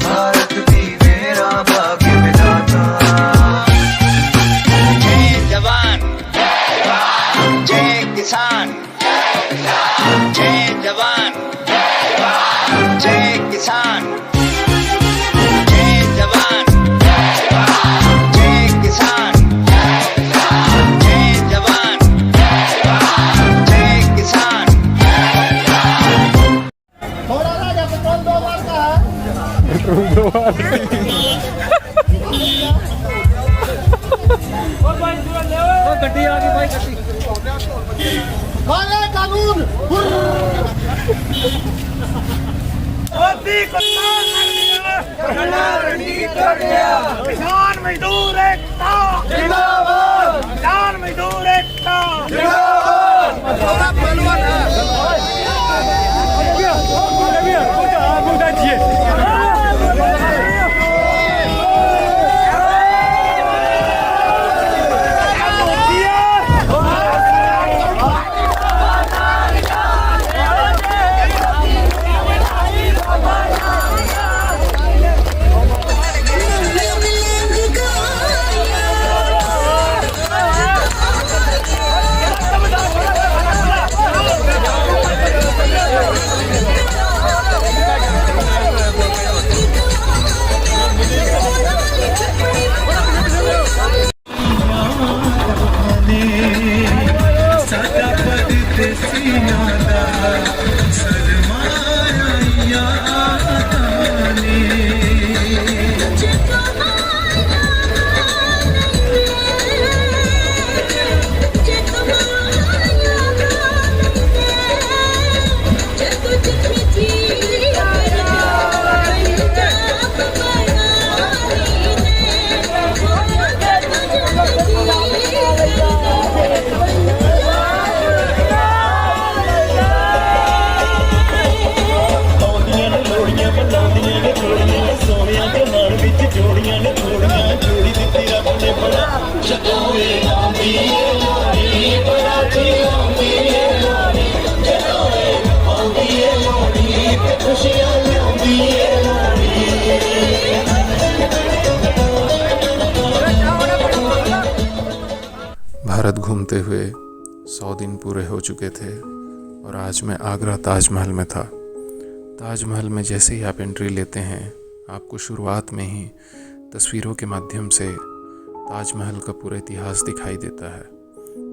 भारत भी मेरा भाग्य विधाता। जय जवान जय किसान, जय जवान जय किसान, जय जवान जय किसान, जय जवान जय किसान। गड्डी आ गई भाई, गड्डी कानून किसान मजदूर एकता जिंदाबाद, किसान मजदूर एकता घूमते हुए 100 दिन पूरे हो चुके थे और आज मैं आगरा ताजमहल में था। ताजमहल में जैसे ही आप एंट्री लेते हैं, आपको शुरुआत में ही तस्वीरों के माध्यम से ताजमहल का पूरा इतिहास दिखाई देता है,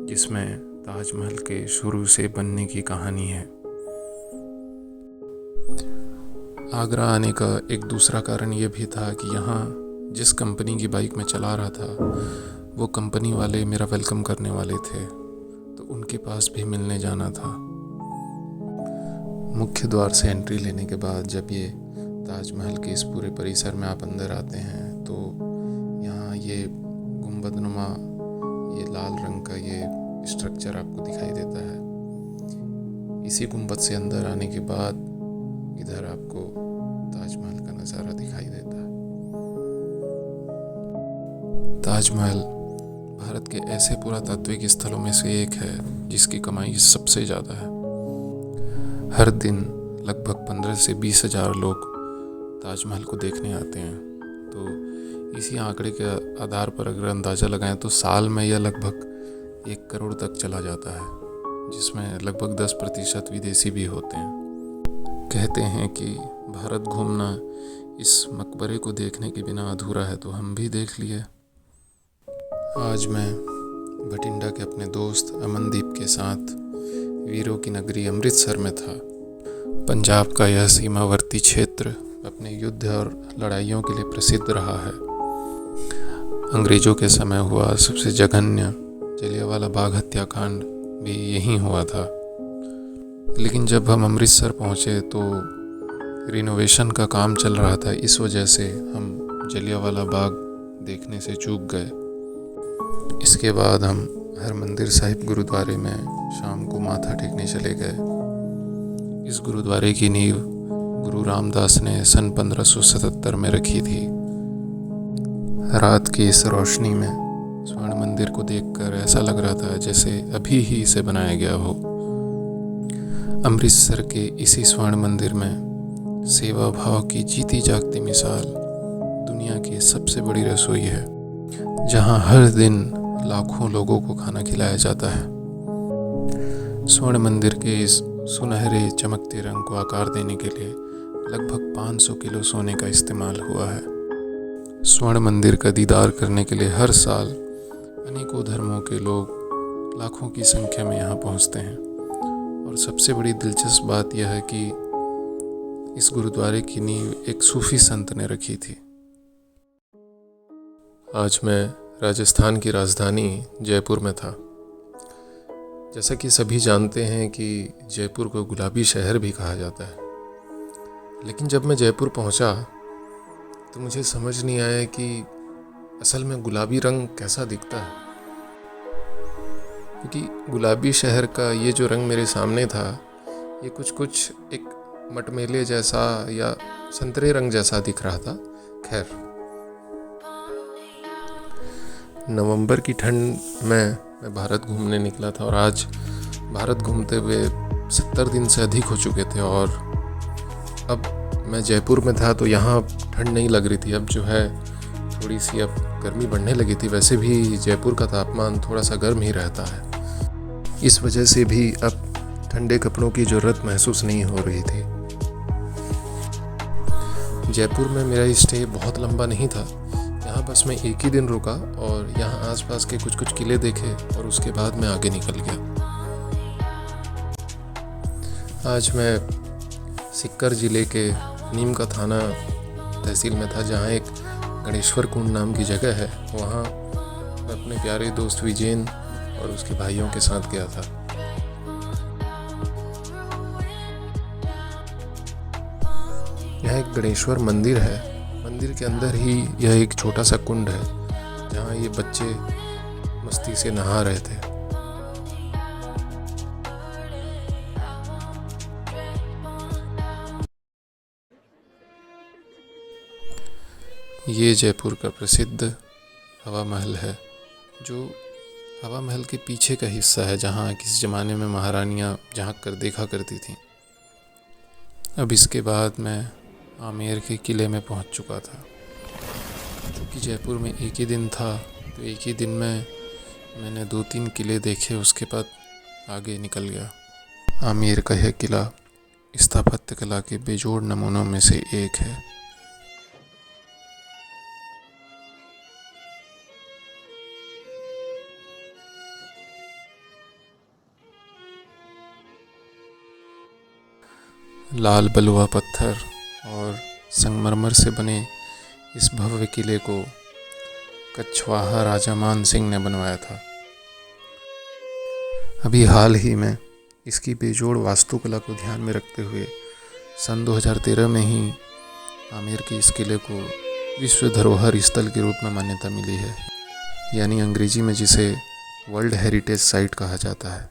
जिसमें ताजमहल के शुरू से बनने की कहानी है। आगरा आने का एक दूसरा कारण ये भी था कि यहाँ जिस कंपनी की बाइक में चला रहा था, वो कंपनी वाले मेरा वेलकम करने वाले थे, तो उनके पास भी मिलने जाना था। मुख्य द्वार से एंट्री लेने के बाद जब ये ताजमहल के इस पूरे परिसर में आप अंदर आते हैं, तो यहाँ ये गुंबदनुमा ये लाल रंग का ये स्ट्रक्चर आपको दिखाई देता है। इसी गुंबद से अंदर आने के बाद इधर आपको ताजमहल का नज़ारा दिखाई देता है। ताजमहल भारत के ऐसे पुरातात्विक स्थलों में से एक है जिसकी कमाई सबसे ज़्यादा है। हर दिन लगभग 15 से 20 हज़ार लोग ताजमहल को देखने आते हैं। तो इसी आंकड़े के आधार पर अगर अंदाज़ा लगाएं तो साल में यह लगभग 1 करोड़ तक चला जाता है, जिसमें लगभग 10% विदेशी भी होते हैं। कहते हैं कि भारत घूमना इस मकबरे को देखने के बिना अधूरा है, तो हम भी देख लिए। आज मैं भटिंडा के अपने दोस्त अमनदीप के साथ वीरों की नगरी अमृतसर में था। पंजाब का यह सीमावर्ती क्षेत्र अपने युद्ध और लड़ाइयों के लिए प्रसिद्ध रहा है। अंग्रेज़ों के समय हुआ सबसे जघन्य जलियांवाला बाग हत्याकांड भी यहीं हुआ था। लेकिन जब हम अमृतसर पहुँचे तो रिनोवेशन का काम चल रहा था, इस वजह से हम जलियांवाला बाग देखने से चूक गए। इसके बाद हम हरमंदिर साहिब गुरुद्वारे में शाम को माथा टेकने चले गए। इस गुरुद्वारे की नींव गुरु रामदास ने सन 1577 में रखी थी। रात की इस रोशनी में स्वर्ण मंदिर को देखकर ऐसा लग रहा था जैसे अभी ही इसे बनाया गया हो। अमृतसर के इसी स्वर्ण मंदिर में सेवा भाव की जीती जागती मिसाल दुनिया की सबसे बड़ी रसोई है, जहां हर दिन लाखों लोगों को खाना खिलाया जाता है। स्वर्ण मंदिर के इस सुनहरे चमकते रंग को आकार देने के लिए लगभग 500 किलो सोने का इस्तेमाल हुआ है। स्वर्ण मंदिर का दीदार करने के लिए हर साल अनेकों धर्मों के लोग लाखों की संख्या में यहाँ पहुँचते हैं। और सबसे बड़ी दिलचस्प बात यह है कि इस गुरुद्वारे की नींव एक सूफी संत ने रखी थी। आज मैं राजस्थान की राजधानी जयपुर में था। जैसा कि सभी जानते हैं कि जयपुर को गुलाबी शहर भी कहा जाता है, लेकिन जब मैं जयपुर पहुंचा तो मुझे समझ नहीं आया कि असल में गुलाबी रंग कैसा दिखता है। क्योंकि गुलाबी शहर का ये जो रंग मेरे सामने था, ये कुछ एक मटमेले जैसा या संतरे रंग जैसा दिख रहा था। खैर, नवंबर की ठंड में मैं भारत घूमने निकला था और आज भारत घूमते हुए 70 दिन से अधिक हो चुके थे। और अब मैं जयपुर में था तो यहाँ ठंड नहीं लग रही थी। अब जो है थोड़ी सी अब गर्मी बढ़ने लगी थी। वैसे भी जयपुर का तापमान थोड़ा सा गर्म ही रहता है, इस वजह से भी अब ठंडे कपड़ों की ज़रूरत महसूस नहीं हो रही थी। जयपुर में मेरा स्टे बहुत लंबा नहीं था। यहाँ बस मैं एक ही दिन रुका और यहाँ आसपास के कुछ किले देखे और उसके बाद मैं आगे निकल गया। आज मैं सिक्कर ज़िले के नीम का थाना तहसील में था, जहाँ एक गणेश्वर कुंड नाम की जगह है। वहाँ मैं अपने प्यारे दोस्त विजयन और उसके भाइयों के साथ गया था। यहाँ एक गणेश्वर मंदिर है। मंदिर के अंदर ही यह एक छोटा सा कुंड है, जहाँ ये बच्चे मस्ती से नहा रहे थे। ये जयपुर का प्रसिद्ध हवा महल है, जो हवा महल के पीछे का हिस्सा है, जहाँ किसी ज़माने में महारानियाँ झांक कर देखा करती थीं। अब इसके बाद मैं आमेर के किले में पहुँच चुका था। क्योंकि जयपुर में एक ही दिन था तो एक ही दिन में मैंने 2-3 किले देखे, उसके बाद आगे निकल गया। आमेर का यह किला स्थापत्य कला के बेजोड़ नमूनों में से एक है। लाल बलुआ पत्थर और संगमरमर से बने इस भव्य किले को कछवाहा राजा मान सिंह ने बनवाया था। अभी हाल ही में इसकी बेजोड़ वास्तुकला को ध्यान में रखते हुए सन 2013 में ही आमेर के इस किले को विश्व धरोहर स्थल के रूप में मान्यता मिली है, यानी अंग्रेजी में जिसे वर्ल्ड हेरिटेज साइट कहा जाता है।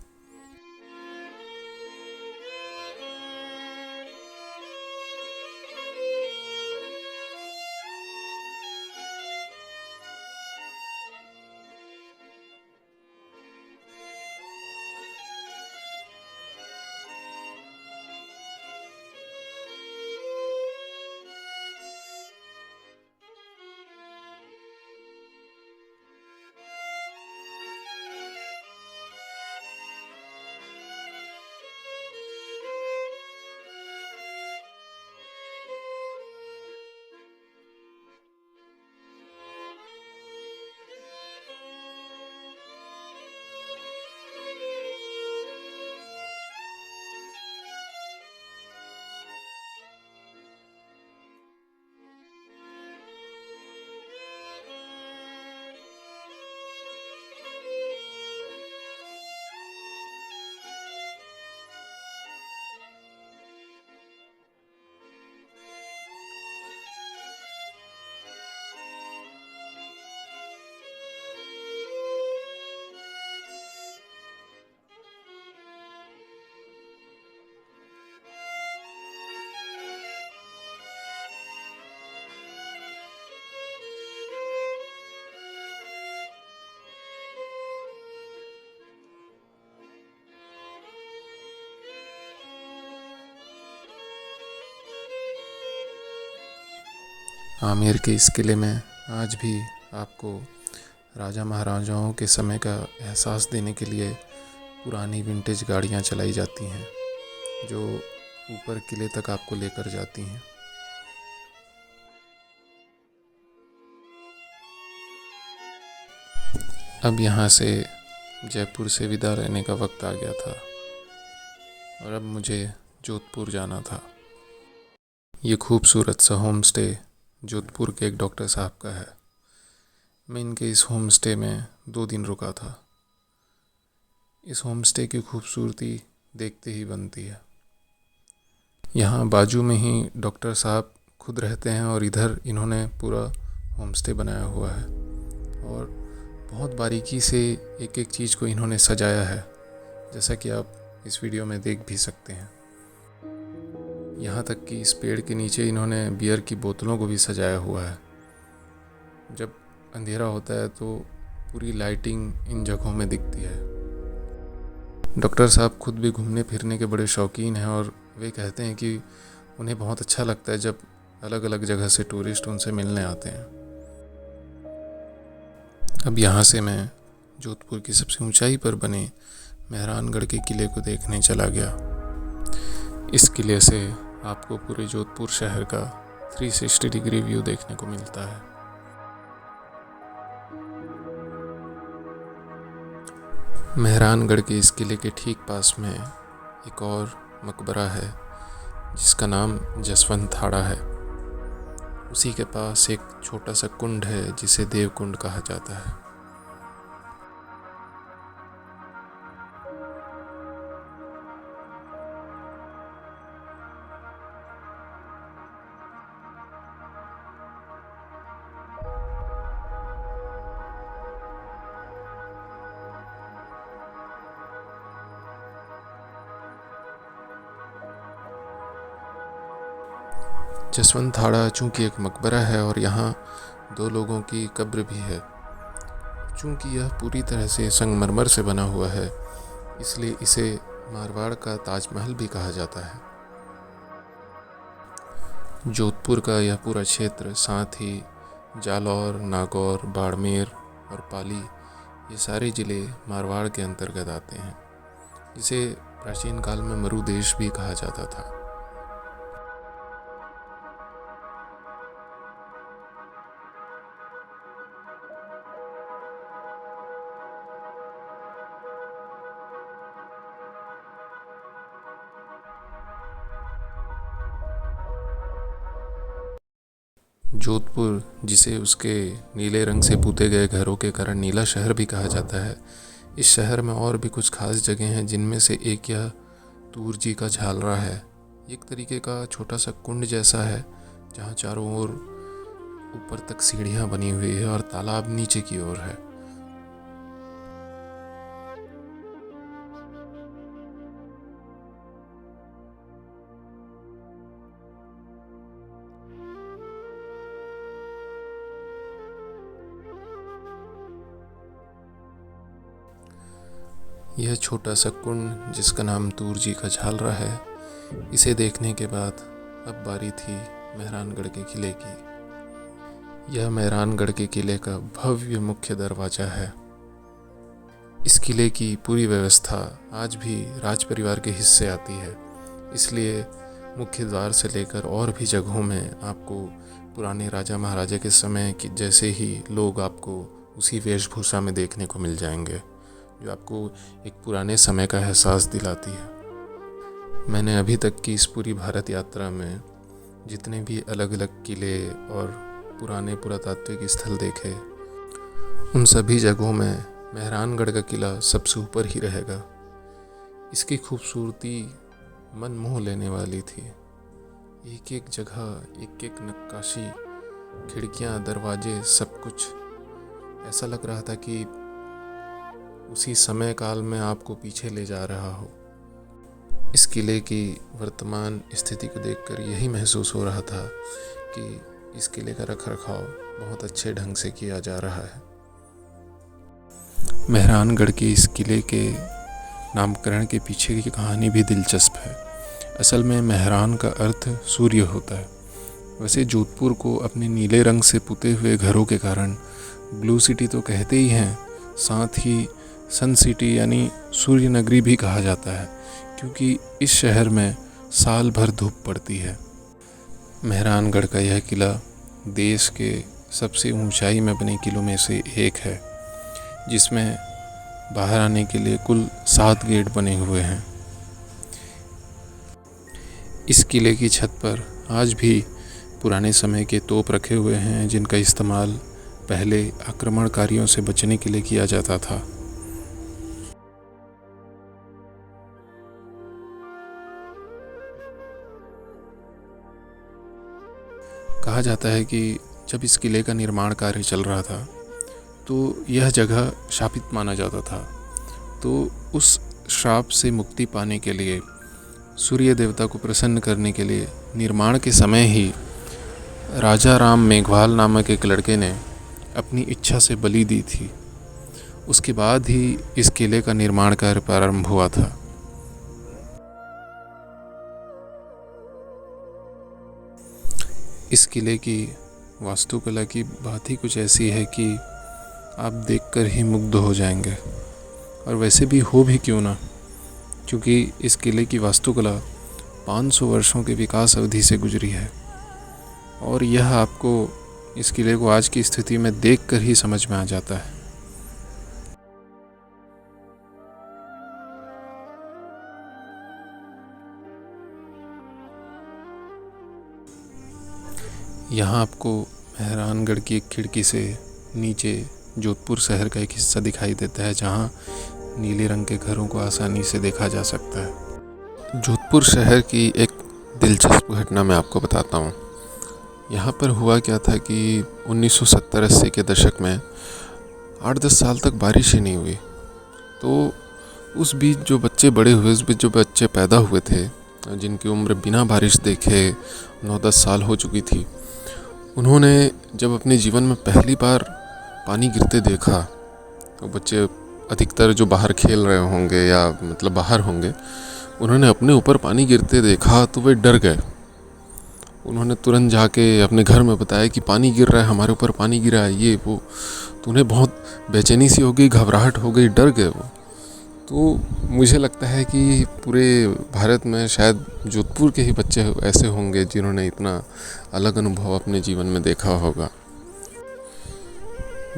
आमेर के इस किले में आज भी आपको राजा महाराजाओं के समय का एहसास देने के लिए पुरानी विंटेज गाड़ियां चलाई जाती हैं, जो ऊपर किले तक आपको लेकर जाती हैं। अब यहाँ से जयपुर से विदा रहने का वक्त आ गया था और अब मुझे जोधपुर जाना था। ये खूबसूरत सा होम स्टे जोधपुर के एक डॉक्टर साहब का है। मैं इनके इस होम स्टे में 2 दिन रुका था। इस होम स्टे की खूबसूरती देखते ही बनती है। यहाँ बाजू में ही डॉक्टर साहब खुद रहते हैं और इधर इन्होंने पूरा होम स्टे बनाया हुआ है और बहुत बारीकी से एक एक चीज़ को इन्होंने सजाया है, जैसा कि आप इस वीडियो में देख भी सकते हैं। यहाँ तक कि इस पेड़ के नीचे इन्होंने बियर की बोतलों को भी सजाया हुआ है। जब अंधेरा होता है तो पूरी लाइटिंग इन जगहों में दिखती है। डॉक्टर साहब खुद भी घूमने फिरने के बड़े शौकीन हैं और वे कहते हैं कि उन्हें बहुत अच्छा लगता है जब अलग अलग जगह से टूरिस्ट उनसे मिलने आते हैं। अब यहाँ से मैं जोधपुर की सबसे ऊंचाई पर बने मेहरानगढ़ के किले को देखने चला गया। इस किले से आपको पूरे जोधपुर शहर का 360 डिग्री व्यू देखने को मिलता है। मेहरानगढ़ के इस किले के ठीक पास में एक और मकबरा है जिसका नाम जसवंत थाड़ा है। उसी के पास एक छोटा सा कुंड है जिसे देव कुंड कहा जाता है। जसवंत थाड़ा चूँकि एक मकबरा है और यहाँ 2 लोगों की कब्र भी है। चूँकि यह पूरी तरह से संगमरमर से बना हुआ है, इसलिए इसे मारवाड़ का ताजमहल भी कहा जाता है। जोधपुर का यह पूरा क्षेत्र, साथ ही जालौर, नागौर, बाड़मेर और पाली, ये सारे ज़िले मारवाड़ के अंतर्गत आते हैं, जिसे प्राचीन काल में मरुदेश भी कहा जाता था। जोधपुर, जिसे उसके नीले रंग से पुते गए घरों के कारण नीला शहर भी कहा जाता है, इस शहर में और भी कुछ खास जगह हैं, जिनमें से एक यह तूर जी का झालरा है। एक तरीके का छोटा सा कुंड जैसा है, जहाँ चारों ओर ऊपर तक सीढ़ियाँ बनी हुई है और तालाब नीचे की ओर है। यह छोटा सा कुंड, जिसका नाम तूर जी का झालरा है, इसे देखने के बाद अब बारी थी मेहरानगढ़ के किले की। यह मेहरानगढ़ के किले का भव्य मुख्य दरवाज़ा है। इस किले की पूरी व्यवस्था आज भी राज परिवार के हिस्से आती है, इसलिए मुख्य द्वार से लेकर और भी जगहों में आपको पुराने राजा महाराजा के समय की जैसे ही लोग आपको उसी वेशभूषा में देखने को मिल जाएंगे, जो आपको एक पुराने समय का एहसास दिलाती है। मैंने अभी तक की इस पूरी भारत यात्रा में जितने भी अलग अलग किले और पुराने पुरातात्विक स्थल देखे, उन सभी जगहों में मेहरानगढ़ का किला सबसे ऊपर ही रहेगा। इसकी खूबसूरती मन मोह लेने वाली थी। एक एक जगह, एक एक नक्काशी, खिड़कियां, दरवाजे, सब कुछ ऐसा लग रहा था कि उसी समय काल में आपको पीछे ले जा रहा हो। इस किले की वर्तमान स्थिति को देखकर यही महसूस हो रहा था कि इस किले का रखरखाव बहुत अच्छे ढंग से किया जा रहा है। मेहरानगढ़ के इस किले के नामकरण के पीछे की कहानी भी दिलचस्प है। असल में मेहरान का अर्थ सूर्य होता है। वैसे जोधपुर को अपने नीले रंग से पुते हुए घरों के कारण ब्लू सिटी तो कहते ही हैं, साथ ही सन सिटी यानी सूर्य नगरी भी कहा जाता है, क्योंकि इस शहर में साल भर धूप पड़ती है। मेहरानगढ़ का यह किला देश के सबसे ऊंचाई में बने किलों में से एक है, जिसमें बाहर आने के लिए कुल 7 गेट बने हुए हैं। इस किले की छत पर आज भी पुराने समय के तोप रखे हुए हैं, जिनका इस्तेमाल पहले आक्रमणकारियों से बचने के लिए किया जाता था। कहा जाता है कि जब इस किले का निर्माण कार्य चल रहा था तो यह जगह शापित माना जाता था। तो उस श्राप से मुक्ति पाने के लिए, सूर्य देवता को प्रसन्न करने के लिए निर्माण के समय ही राजा राम मेघवाल नामक एक लड़के ने अपनी इच्छा से बलि दी थी। उसके बाद ही इस किले का निर्माण कार्य प्रारंभ हुआ था। इस किले की वास्तुकला की बात ही कुछ ऐसी है कि आप देखकर ही मुग्ध हो जाएंगे। और वैसे भी हो भी क्यों ना, क्योंकि इस किले की वास्तुकला 500 वर्षों के विकास अवधि से गुजरी है। और यह आपको इस किले को आज की स्थिति में देखकर ही समझ में आ जाता है। यहाँ आपको मेहरानगढ़ की एक खिड़की से नीचे जोधपुर शहर का एक हिस्सा दिखाई देता है, जहाँ नीले रंग के घरों को आसानी से देखा जा सकता है। जोधपुर शहर की एक दिलचस्प घटना मैं आपको बताता हूँ। यहाँ पर हुआ क्या था कि 1970-80 के दशक में 8-10 साल तक बारिश ही नहीं हुई। तो उस बीच जो बच्चे बड़े हुए, उस बीच जो बच्चे पैदा हुए थे, जिनकी उम्र बिना बारिश देखे 9-10 साल हो चुकी थी, उन्होंने जब अपने जीवन में पहली बार पानी गिरते देखा, तो बच्चे अधिकतर जो बाहर खेल रहे होंगे या मतलब बाहर होंगे, उन्होंने अपने ऊपर पानी गिरते देखा तो वे डर गए। उन्होंने तुरंत जाके अपने घर में बताया कि पानी गिर रहा है, हमारे ऊपर पानी गिरा है, ये वो। तो उन्हें बहुत बेचैनी सी हो गई, घबराहट हो गई, डर गए वो। तो मुझे लगता है कि पूरे भारत में शायद जोधपुर के ही बच्चे ऐसे होंगे जिन्होंने इतना अलग अनुभव अपने जीवन में देखा होगा।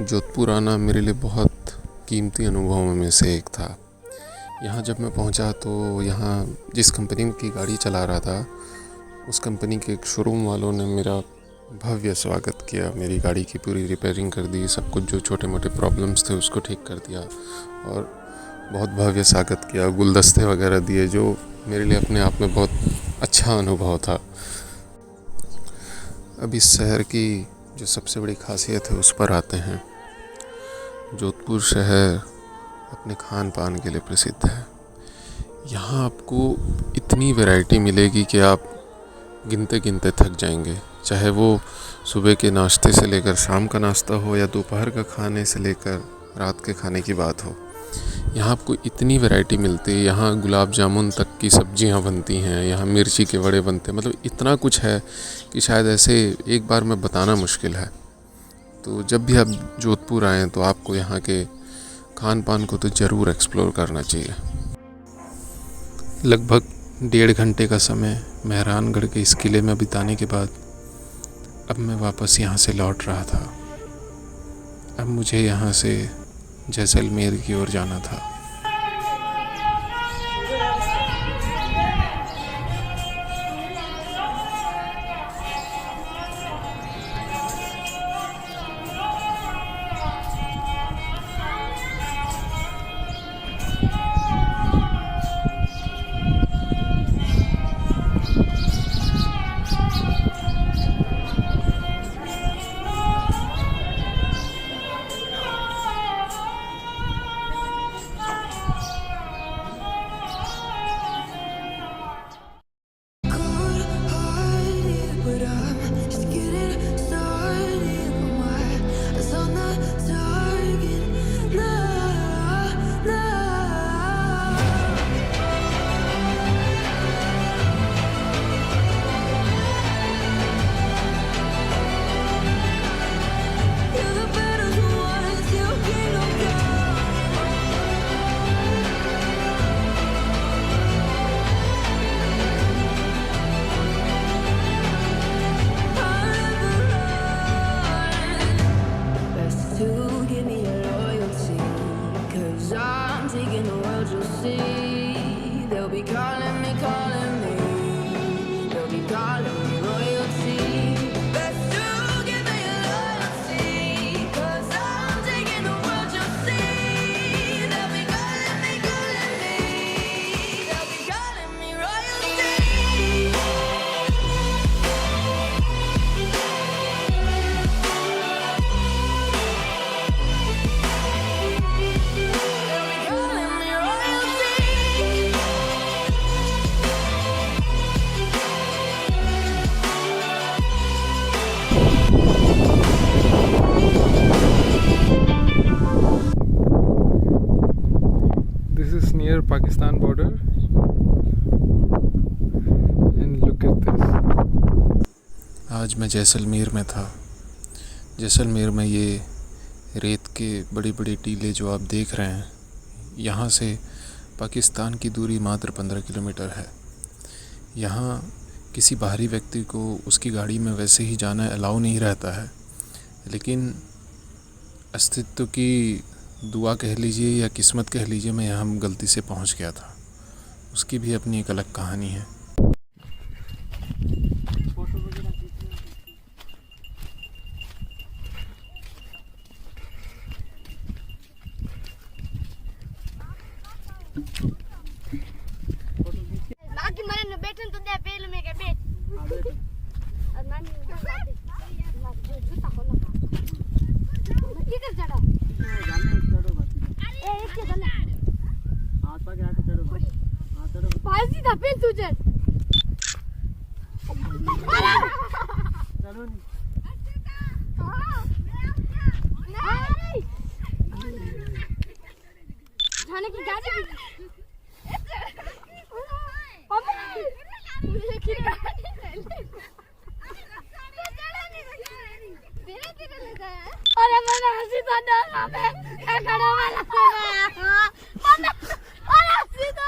जोधपुर आना मेरे लिए बहुत कीमती अनुभवों में से एक था। यहाँ जब मैं पहुँचा तो यहाँ जिस कंपनी की गाड़ी चला रहा था, उस कंपनी के एक शोरूम वालों ने मेरा भव्य स्वागत किया। मेरी गाड़ी की पूरी रिपेयरिंग कर दी, सब कुछ जो छोटे मोटे प्रॉब्लम्स थे उसको ठीक कर दिया और बहुत भव्य स्वागत किया। गुलदस्ते वगैरह दिए, जो मेरे लिए अपने आप में बहुत अच्छा अनुभव था। अब इस शहर की जो सबसे बड़ी खासियत है उस पर आते हैं। जोधपुर शहर अपने खान पान के लिए प्रसिद्ध है। यहाँ आपको इतनी वैरायटी मिलेगी कि आप गिनते गिनते थक जाएंगे। चाहे वो सुबह के नाश्ते से लेकर शाम का नाश्ता हो या दोपहर का खाने से लेकर रात के खाने की बात हो, यहाँ आपको इतनी वैरायटी मिलती है। यहाँ गुलाब जामुन तक की सब्जियाँ बनती हैं, यहाँ मिर्ची के वड़े बनते हैं, मतलब इतना कुछ है कि शायद ऐसे एक बार में बताना मुश्किल है। तो जब भी आप जोधपुर आएँ तो आपको यहाँ के खान पान को तो ज़रूर एक्सप्लोर करना चाहिए। लगभग 1.5 घंटे का समय मेहरानगढ़ के इस किले में बिताने के बाद अब मैं वापस यहाँ से लौट रहा था। अब मुझे यहाँ से जैसलमेर की ओर जाना था। Pakistan border and look at this. आज मैं जैसलमेर में था। जैसलमेर में ये रेत के बड़ी बड़ी टीले जो आप देख रहे हैं, यहाँ से पाकिस्तान की दूरी मात्र 15 किलोमीटर है। यहाँ किसी बाहरी व्यक्ति को उसकी गाड़ी में वैसे ही जाना अलाउ नहीं रहता है, लेकिन अस्तित्व की दुआ कह लीजिए या किस्मत कह लीजिए, मैं यहाँ गलती से पहुँच गया था। उसकी भी अपनी एक अलग कहानी है। बैठन तो दे पहले में के बैठ और नानी किधर चढ़ा ए एक के चला हाथ पा के आके चढ़ो हां चढ़ो भाई सीधा पे तुझे चलो नहीं जाने की गाड़ी अरे मैंने हंसी तो डरा मैं खड़ा वाला मम्मी अरे हंसी तो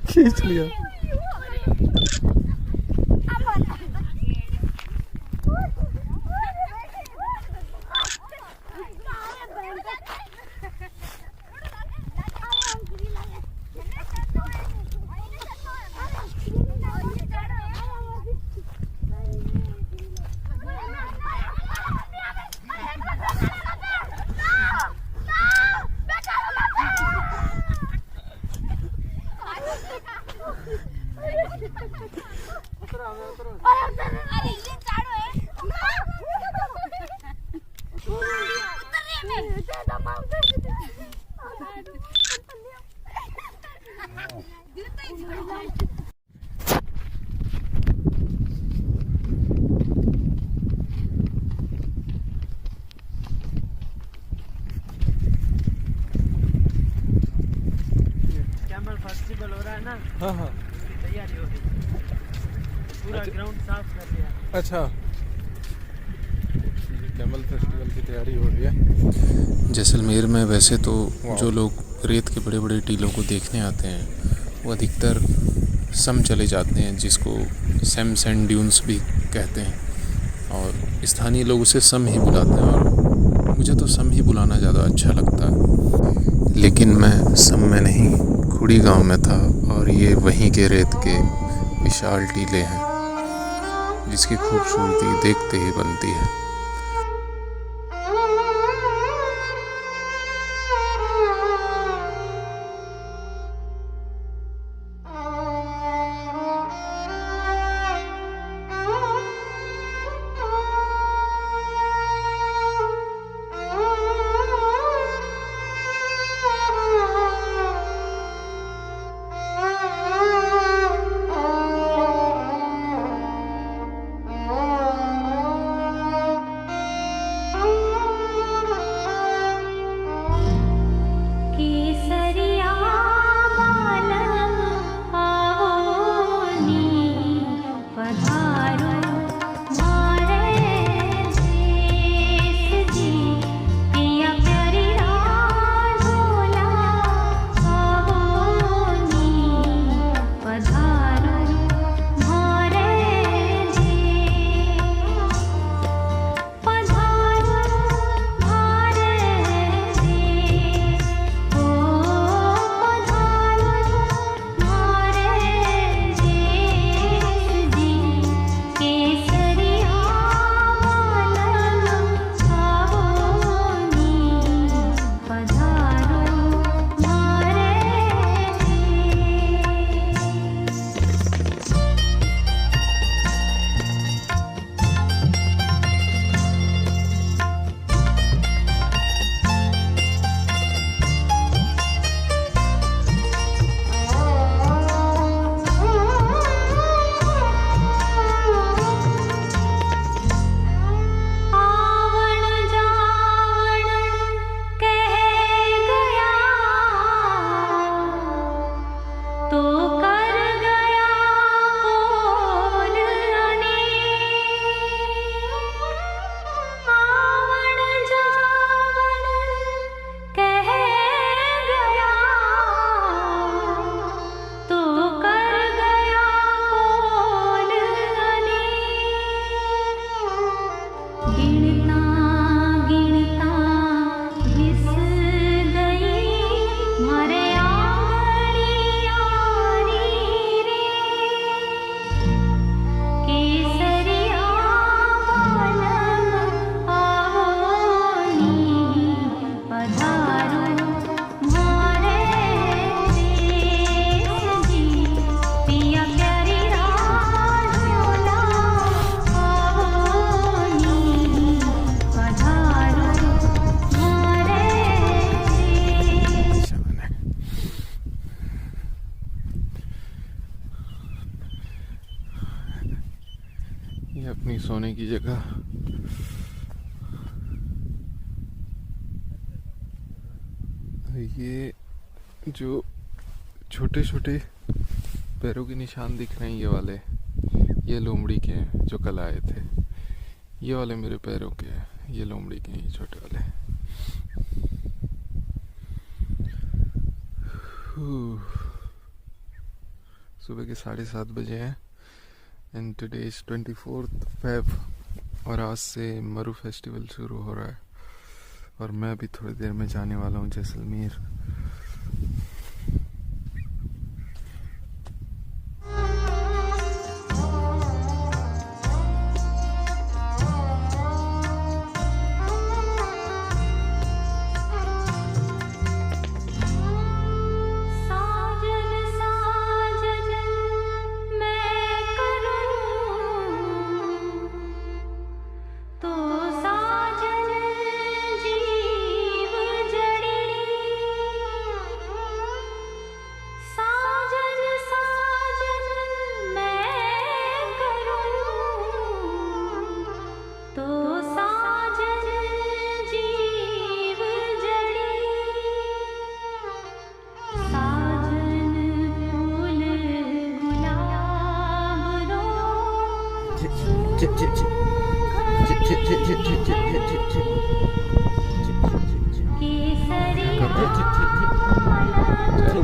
खींच लिया। फेस्टिवल हो रहा है ना, हाँ हाँ तैयारी हो रही है, पूरा ग्राउंड साफ कर दिया। अच्छा, कैमल फेस्टिवल की तैयारी हो रही है। जैसलमेर में वैसे तो जो लोग रेत के बड़े बड़े टीलों को देखने आते हैं वो अधिकतर सम चले जाते हैं, जिसको सैम सैंड ड्यून्स भी कहते हैं, और स्थानीय लोग उसे सम ही बुलाते हैं, और मुझे तो सम ही बुलाना ज़्यादा अच्छा लगता है। लेकिन मैं सम में नहीं, खुड़ी गांव में था, और ये वहीं के रेत के विशाल टीले हैं जिसकी खूबसूरती देखते ही बनती है। अपनी सोने की जगह। ये जो छोटे छोटे पैरों के निशान दिख रहे हैं ये वाले, ये लोमड़ी के हैं जो कल आए थे। ये वाले मेरे पैरों के हैं, ये लोमड़ी के हैं, ये छोटे वाले। सुबह के 7:30 बजे हैं एंड टुडे इज 24 Feb और आज से मरु फेस्टिवल शुरू हो रहा है और मैं अभी थोड़ी देर में जाने वाला हूँ जैसलमेर।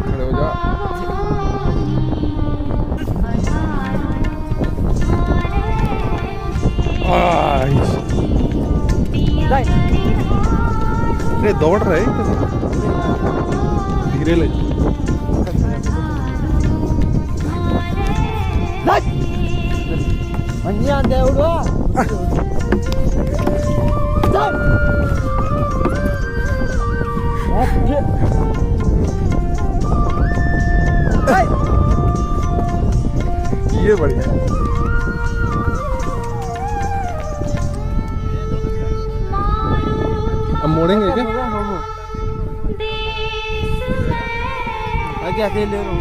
खड़े हो जा। अरे दौड़ रहे धीरे ले। ये बढ़िया है। अब मोड़ेंगे क्या? आगे आगे ले लो।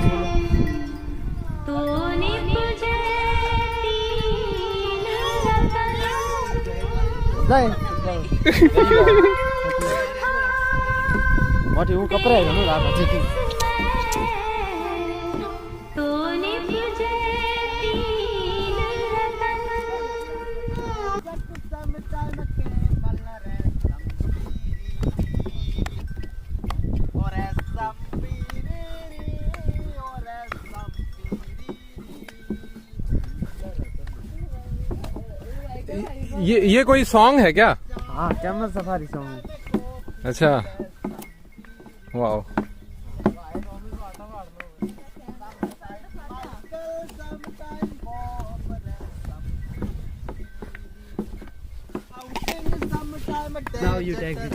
माटी वो कपड़े है ना रात अच्छी थी। ये कोई सॉन्ग है क्या? हाँ, कैमल सफारी सॉन्ग। अच्छा, wow. Now you take it.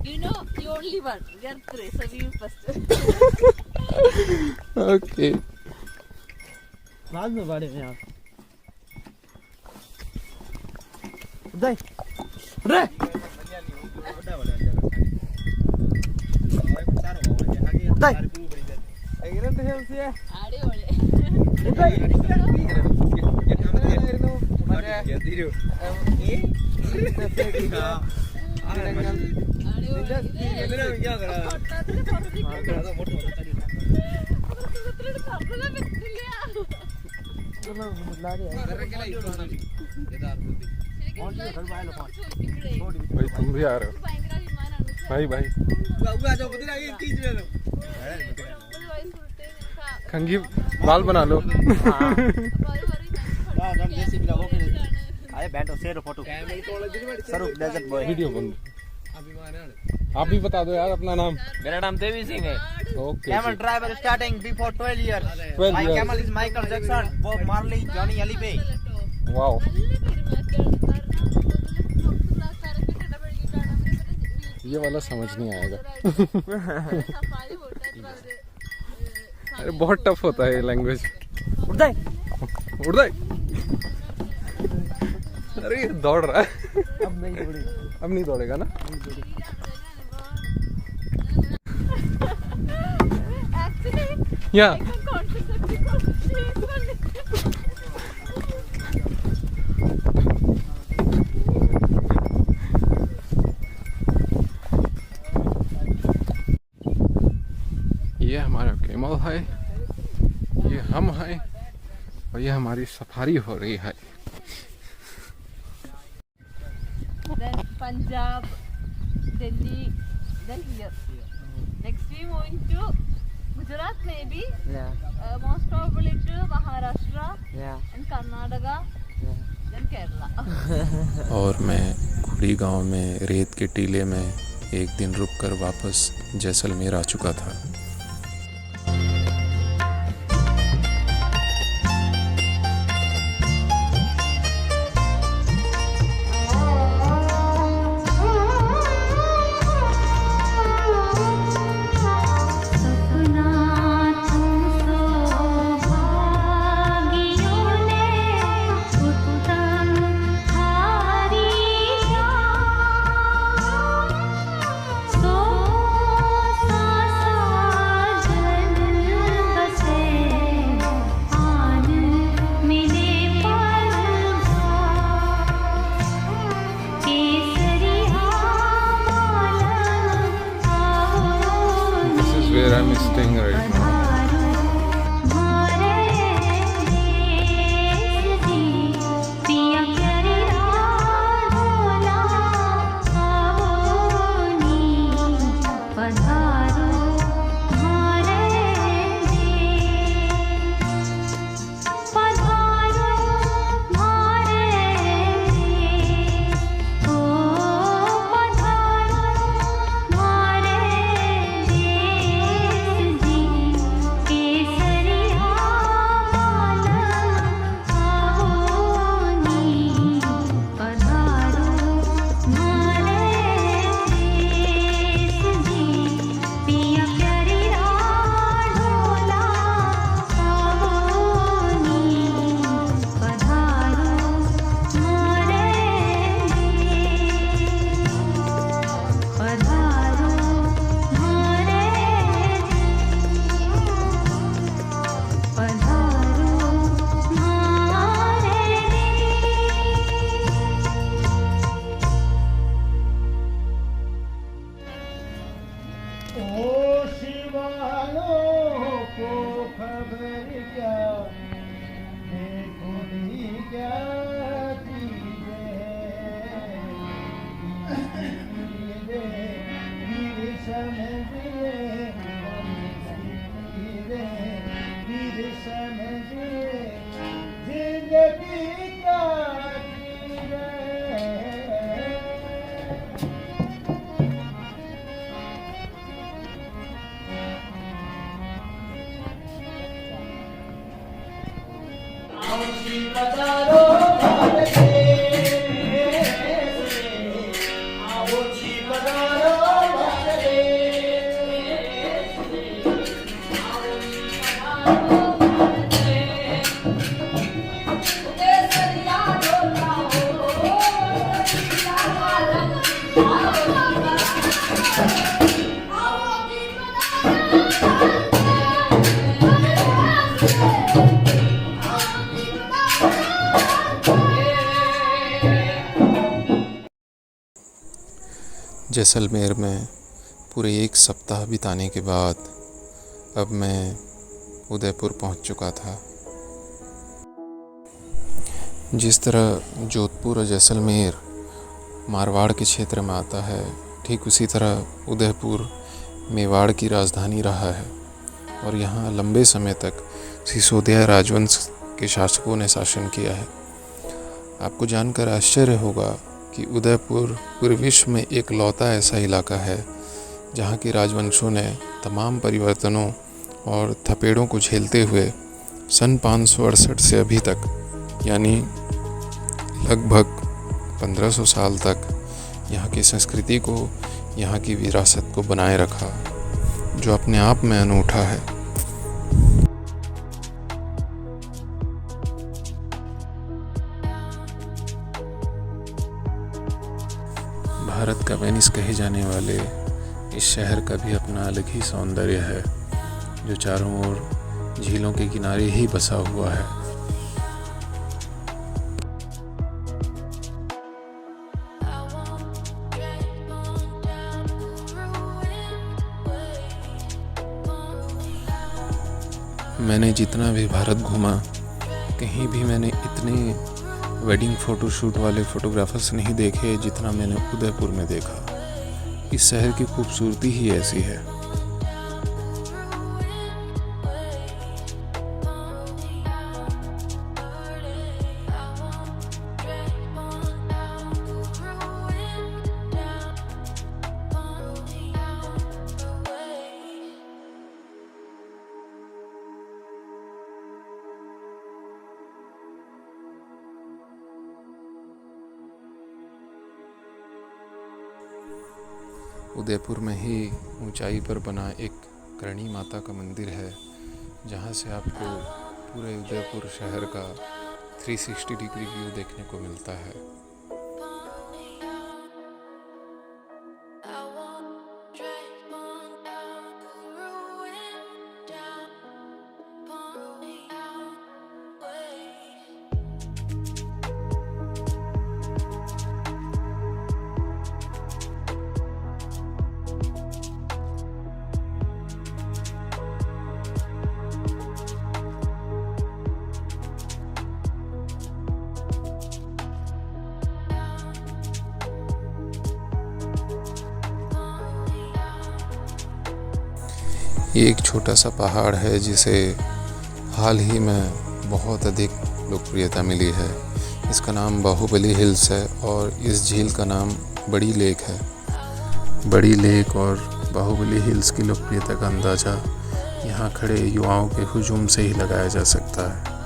You know, you only one. We are three, so we first. Okay. बाद में बाड़े में आप। उदय, रे। उदय। एग्रेन तो है उसे। आड़े वाले। उदय। भाई तुम भी आ रहे हो? भाई भाई कंघी बाल बना लो। वीडियो बंद। आप भी बता दो यार अपना नाम। मेरा नाम देवी सिंह है। Okay. Camel driver starting before 12 years. 12 My years. camel is Michael Jackson, Bob Marley, Johnny Hallyday. Wow. ये वाला समझ नहीं आएगा। अरे बहुत टफ होता है ये लैंग्वेज। उदय। उदय। अरे ये दौड़ रहा है। अब नहीं दौड़ेगा। अब नहीं दौड़ेगा ना? या हमारा कैमल है, ये हम हैं और ये हमारी सफारी हो रही है। Then Punjab, Delhi, then here. Next we moving to Gujarat maybe. Most probably to Maharashtra and Karnataka. Then Kerala. और मैं खुड़ी गांव में रेत के टीले में एक दिन रुककर वापस जैसलमेर आ चुका था। Where I'm staying right now. Jaisalmer में पूरे एक सप्ताह बिताने के बाद अब मैं उदयपुर पहुंच चुका था। जिस तरह जोधपुर और जैसलमेर मारवाड़ के क्षेत्र में आता है, ठीक उसी तरह उदयपुर मेवाड़ की राजधानी रहा है और यहाँ लंबे समय तक सिसोदिया राजवंश के शासकों ने शासन किया है। आपको जानकर आश्चर्य होगा कि उदयपुर पूरे विश्व में एक लौता ऐसा इलाका है जहाँ के राजवंशों ने तमाम परिवर्तनों और थपेड़ों को झेलते हुए सन 568 से अभी तक यानी लगभग 1500 साल तक यहाँ की संस्कृति को, यहाँ की विरासत को बनाए रखा, जो अपने आप में अनूठा है। भारत का वेनिस कहे जाने वाले इस शहर का भी अपना अलग ही सौंदर्य है, जो चारों ओर झीलों के किनारे ही बसा हुआ है। मैंने जितना भी भारत घूमा, कहीं भी मैंने इतने वेडिंग फ़ोटोशूट वाले फ़ोटोग्राफर्स नहीं देखे जितना मैंने उदयपुर में देखा। इस शहर की खूबसूरती ही ऐसी है। उदयपुर में ही ऊंचाई पर बना एक करणी माता का मंदिर है, जहां से आपको पूरे उदयपुर शहर का 360 डिग्री व्यू देखने को मिलता है। ये एक छोटा सा पहाड़ है जिसे हाल ही में बहुत अधिक लोकप्रियता मिली है। इसका नाम बाहुबली हिल्स है और इस झील का नाम बड़ी लेक है। बड़ी लेक और बाहुबली हिल्स की लोकप्रियता का अंदाज़ा यहाँ खड़े युवाओं के हुजूम से ही लगाया जा सकता है।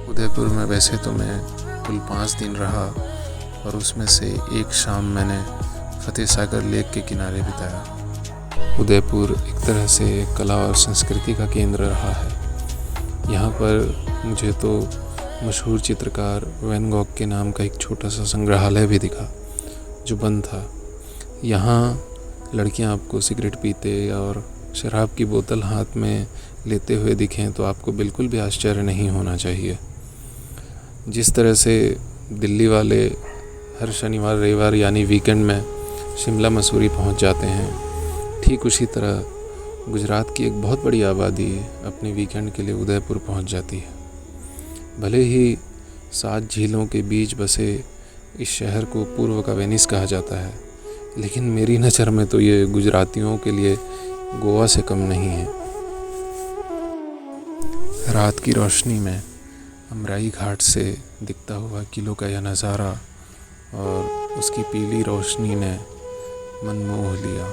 उदयपुर में वैसे तो मैं कुल 5 दिन रहा और उसमें से एक शाम मैंने फतेह सागर लेक के किनारे बिताया। उदयपुर एक तरह से कला और संस्कृति का केंद्र रहा है। यहाँ पर मुझे तो मशहूर चित्रकार वैन गॉग के नाम का एक छोटा सा संग्रहालय भी दिखा जो बंद था। यहाँ लड़कियाँ आपको सिगरेट पीते और शराब की बोतल हाथ में लेते हुए दिखें तो आपको बिल्कुल भी आश्चर्य नहीं होना चाहिए। जिस तरह से दिल्ली वाले हर शनिवार रविवार यानी वीकेंड में शिमला मसूरी पहुंच जाते हैं, ठीक उसी तरह गुजरात की एक बहुत बड़ी आबादी अपने वीकेंड के लिए उदयपुर पहुंच जाती है। भले ही 7 झीलों के बीच बसे इस शहर को पूर्व का वेनिस कहा जाता है, लेकिन मेरी नज़र में तो ये गुजरातियों के लिए गोवा से कम नहीं है। रात की रोशनी में अमराई घाट से दिखता हुआ किलों का यह नज़ारा और उसकी पीली रोशनी ने मन मोह लिया।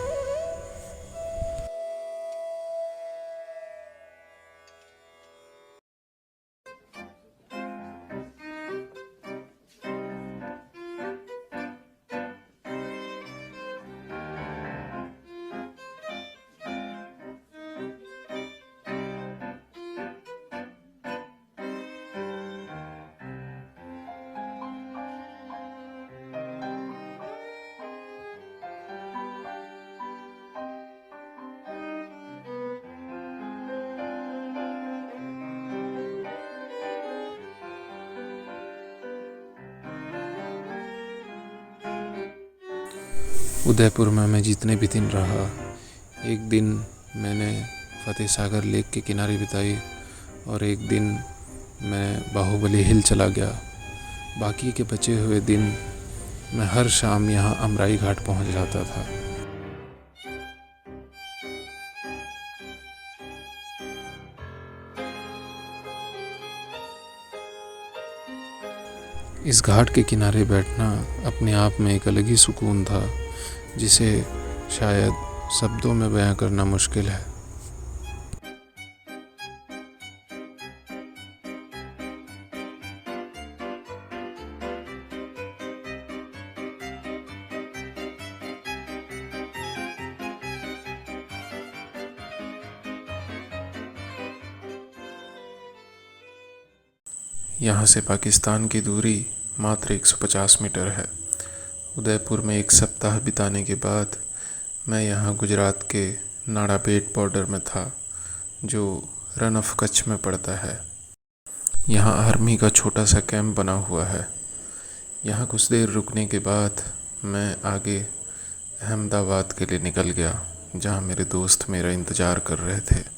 उदयपुर में मैं जितने भी दिन रहा, एक दिन मैंने फतेह सागर लेक के किनारे बिताई और एक दिन मैं बाहुबली हिल चला गया। बाकी के बचे हुए दिन मैं हर शाम यहाँ अमराई घाट पहुँच जाता था। इस घाट के किनारे बैठना अपने आप में एक अलग ही सुकून था, जिसे शायद शब्दों में बयां करना मुश्किल है। यहाँ से पाकिस्तान की दूरी मात्र 150 मीटर है। उदयपुर में एक सप्ताह बिताने के बाद मैं यहाँ गुजरात के नाड़ाबेट बॉर्डर में था, जो रन ऑफ कच्छ में पड़ता है। यहाँ आर्मी का छोटा सा कैंप बना हुआ है। यहाँ कुछ देर रुकने के बाद मैं आगे अहमदाबाद के लिए निकल गया, जहाँ मेरे दोस्त मेरा इंतज़ार कर रहे थे।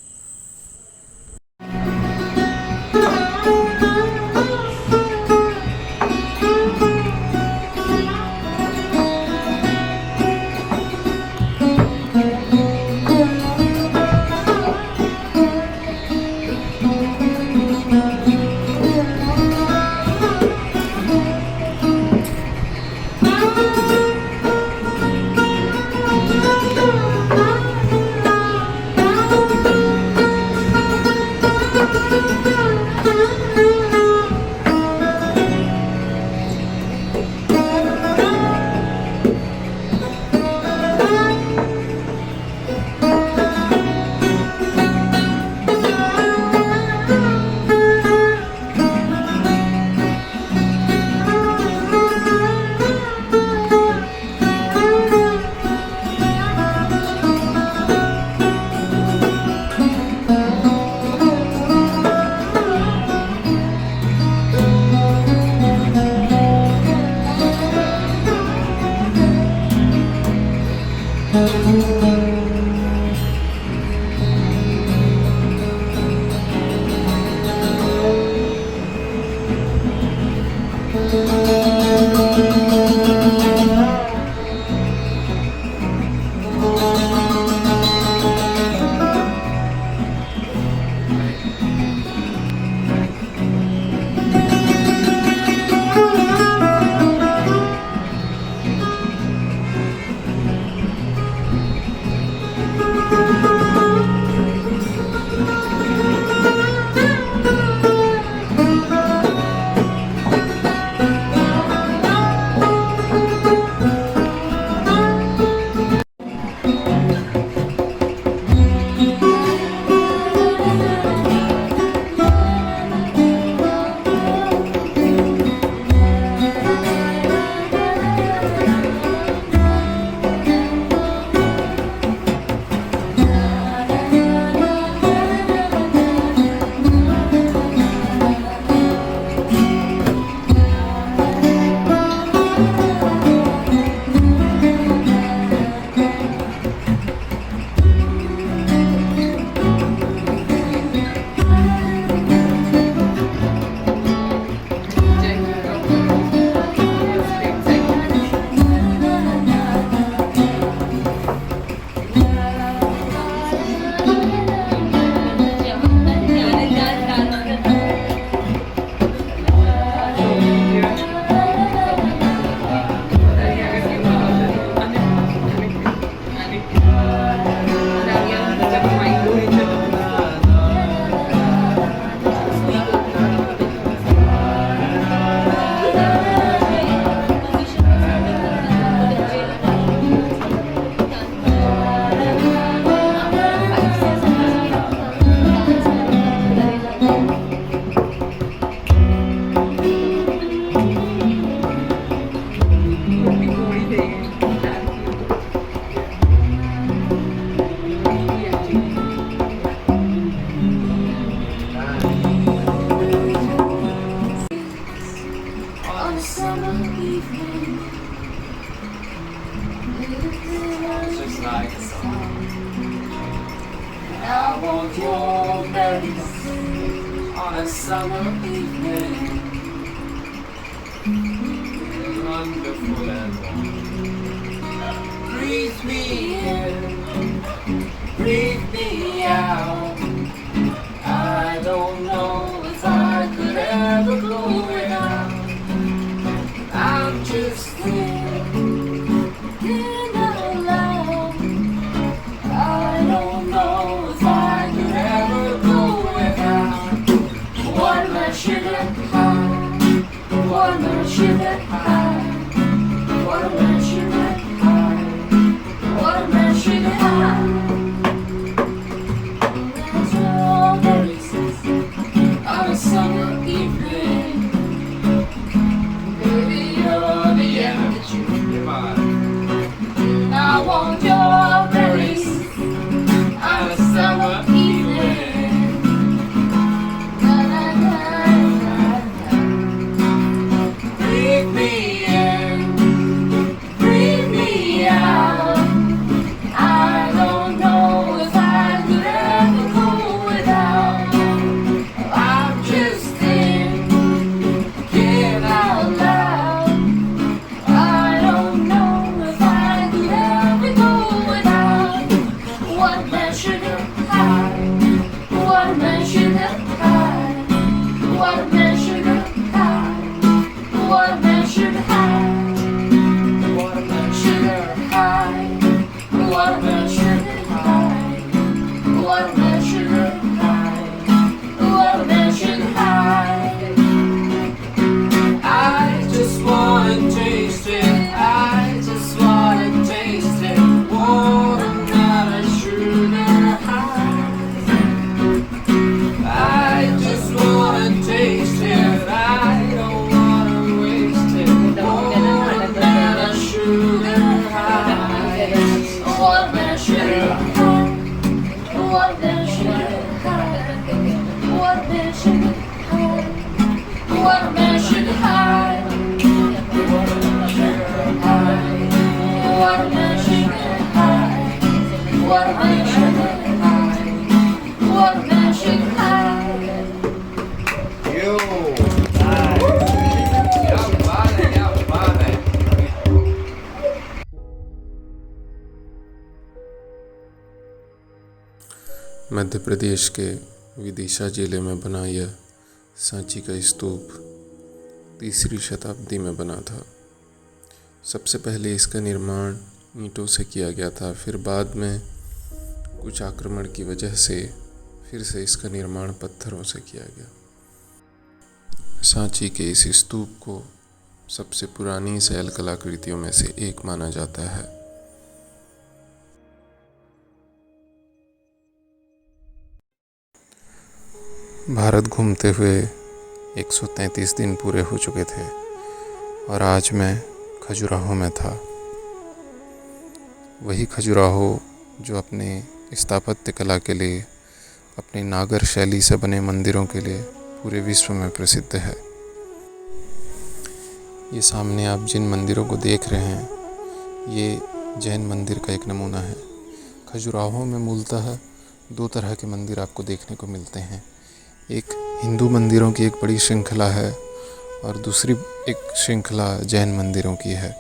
Leave me मध्य प्रदेश के विदिशा जिले में बना यह सांची का स्तूप 3री शताब्दी में बना था। सबसे पहले इसका निर्माण ईंटों से किया गया था, फिर बाद में कुछ आक्रमण की वजह से फिर से इसका निर्माण पत्थरों से किया गया। सांची के इस स्तूप को सबसे पुरानी शैल कलाकृतियों में से एक माना जाता है। भारत घूमते हुए 133 दिन पूरे हो चुके थे और आज मैं खजुराहो में था। वही खजुराहो जो अपने स्थापत्य कला के लिए, अपनी नागर शैली से बने मंदिरों के लिए पूरे विश्व में प्रसिद्ध है। ये सामने आप जिन मंदिरों को देख रहे हैं, ये जैन मंदिर का एक नमूना है। खजुराहो में मूलतः 2 तरह के मंदिर आपको देखने को मिलते हैं। एक हिंदू मंदिरों की एक बड़ी श्रृंखला है और दूसरी एक श्रृंखला जैन मंदिरों की है।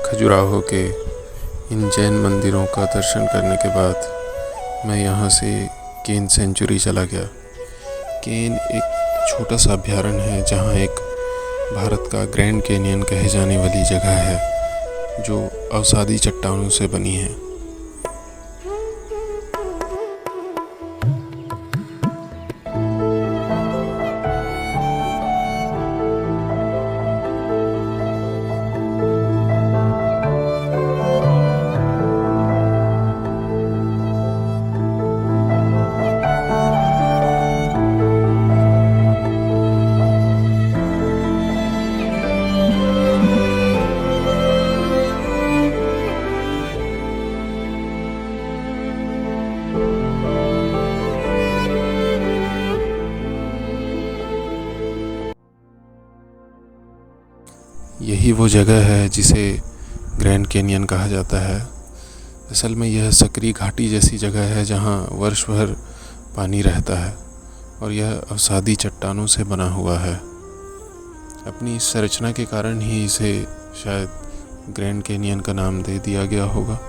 खजुराहो के इन जैन मंदिरों का दर्शन करने के बाद मैं यहाँ से केन सेंचुरी चला गया। केन एक छोटा सा अभयारण्य है जहाँ एक भारत का ग्रैंड कैनियन कहे जाने वाली जगह है जो अवसादी चट्टानों से बनी है। यही वो जगह है जिसे ग्रैंड कैनियन कहा जाता है। असल में यह सकरी घाटी जैसी जगह है जहाँ वर्ष भर पानी रहता है और यह अवसादी चट्टानों से बना हुआ है। अपनी इस संरचना के कारण ही इसे शायद ग्रैंड कैनियन का नाम दे दिया गया होगा।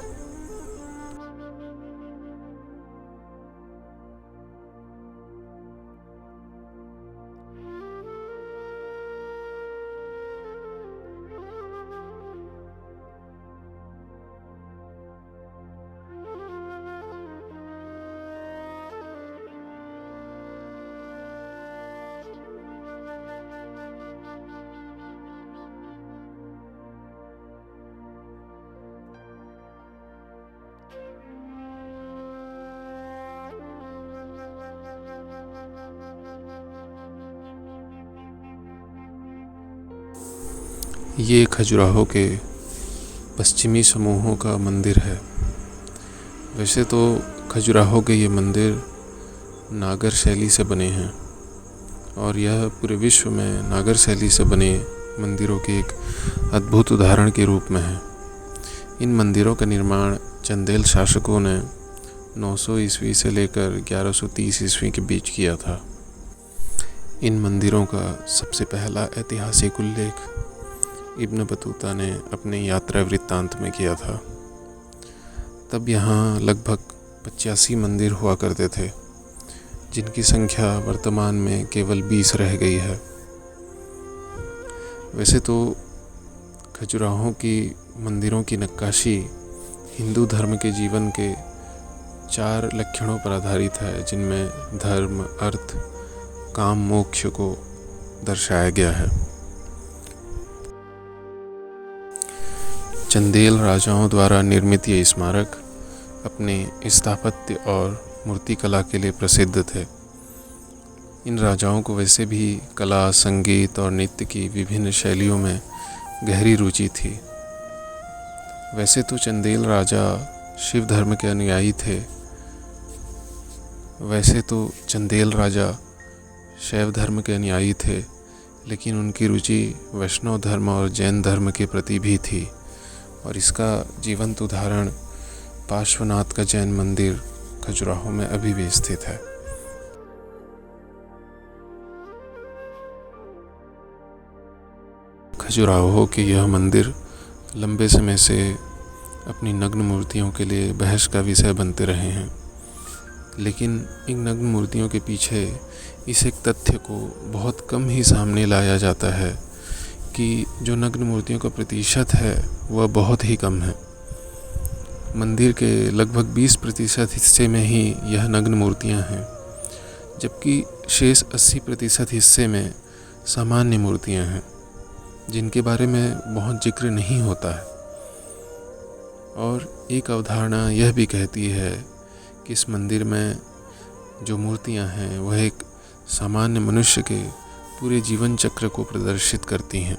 ये खजुराहो के पश्चिमी समूहों का मंदिर है। वैसे तो खजुराहो के ये मंदिर नागर शैली से बने हैं और यह पूरे विश्व में नागर शैली से बने मंदिरों के एक अद्भुत उदाहरण के रूप में है। इन मंदिरों का निर्माण चंदेल शासकों ने 900 ईस्वी से लेकर 1130 ईस्वी के बीच किया था। इन मंदिरों का सबसे पहला ऐतिहासिक उल्लेख इब्न बतूता ने अपने यात्रा वृत्तांत में किया था। तब यहाँ लगभग 85 मंदिर हुआ करते थे, जिनकी संख्या वर्तमान में केवल 20 रह गई है। वैसे तो खजुराहो की मंदिरों की नक्काशी हिंदू धर्म के जीवन के 4 लक्षणों पर आधारित है, जिनमें धर्म, अर्थ, काम, मोक्ष को दर्शाया गया है। चंदेल राजाओं द्वारा निर्मित ये स्मारक अपने स्थापत्य और मूर्तिकला के लिए प्रसिद्ध थे। इन राजाओं को वैसे भी कला, संगीत और नृत्य की विभिन्न शैलियों में गहरी रुचि थी। वैसे तो चंदेल राजा शिव धर्म के अनुयायी थे, शैव धर्म के अनुयायी थे, लेकिन उनकी रुचि वैष्णव धर्म और जैन धर्म के प्रति भी थी, और इसका जीवंत उदाहरण पार्श्वनाथ का जैन मंदिर खजुराहो में अभी भी स्थित है। खजुराहो के यह मंदिर लंबे समय से अपनी नग्न मूर्तियों के लिए बहस का विषय बनते रहे हैं, लेकिन इन नग्न मूर्तियों के पीछे इस एक तथ्य को बहुत कम ही सामने लाया जाता है कि जो नग्न मूर्तियों का प्रतिशत है वह बहुत ही कम है। मंदिर के लगभग 20% हिस्से में ही यह नग्न मूर्तियां हैं, जबकि शेष 80% हिस्से में सामान्य मूर्तियां हैं, जिनके बारे में बहुत जिक्र नहीं होता है। और एक अवधारणा यह भी कहती है कि इस मंदिर में जो मूर्तियां हैं वह एक सामान्य मनुष्य के पूरे जीवन चक्र को प्रदर्शित करती हैं।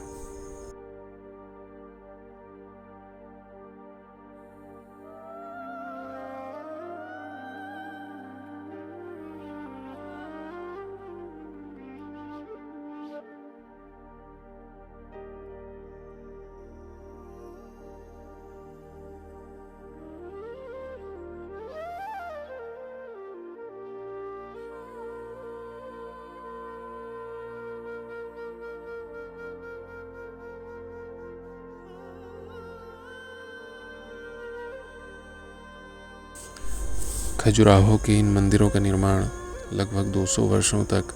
खजुराहो के इन मंदिरों का निर्माण लगभग 200 वर्षों तक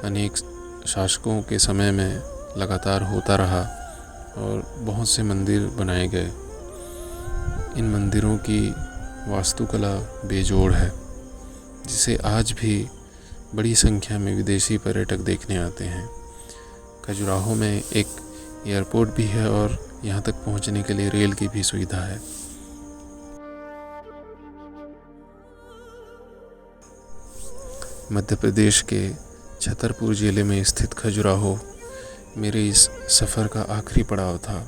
अनेक शासकों के समय में लगातार होता रहा और बहुत से मंदिर बनाए गए। इन मंदिरों की वास्तुकला बेजोड़ है, जिसे आज भी बड़ी संख्या में विदेशी पर्यटक देखने आते हैं। खजुराहो में एक एयरपोर्ट भी है और यहाँ तक पहुँचने के लिए रेल की भी सुविधा है। मध्य प्रदेश के छतरपुर ज़िले में स्थित खजुराहो मेरे इस सफ़र का आखिरी पड़ाव था।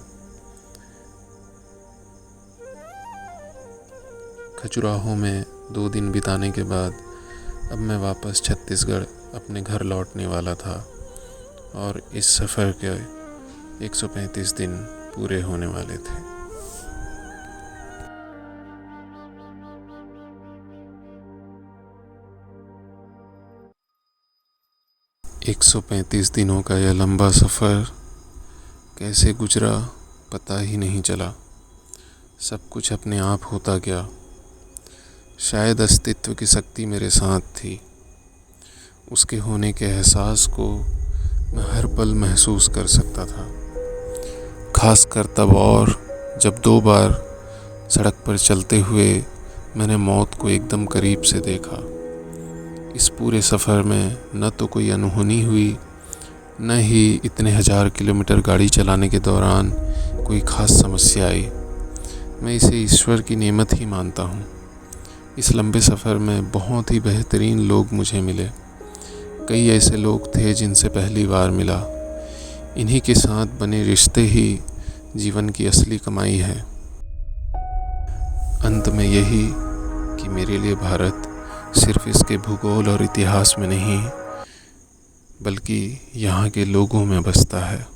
खजुराहो में 2 दिन बिताने के बाद अब मैं वापस छत्तीसगढ़ अपने घर लौटने वाला था और इस सफ़र के 135 दिन पूरे होने वाले थे। 135 दिनों का यह लंबा सफ़र कैसे गुजरा पता ही नहीं चला। सब कुछ अपने आप होता गया। शायद अस्तित्व की शक्ति मेरे साथ थी। उसके होने के एहसास को मैं हर पल महसूस कर सकता था, खासकर तब और जब 2 बार सड़क पर चलते हुए मैंने मौत को एकदम करीब से देखा। इस पूरे सफ़र में न तो कोई अनहोनी हुई, न ही इतने 1000 किलोमीटर गाड़ी चलाने के दौरान कोई ख़ास समस्या आई। मैं इसे ईश्वर की नेमत ही मानता हूँ। इस लंबे सफ़र में बहुत ही बेहतरीन लोग मुझे मिले। कई ऐसे लोग थे जिनसे पहली बार मिला। इन्हीं के साथ बने रिश्ते ही जीवन की असली कमाई है। अंत में यही कि मेरे लिए भारत सिर्फ इसके भूगोल और इतिहास में नहीं, बल्कि यहाँ के लोगों में बसता है।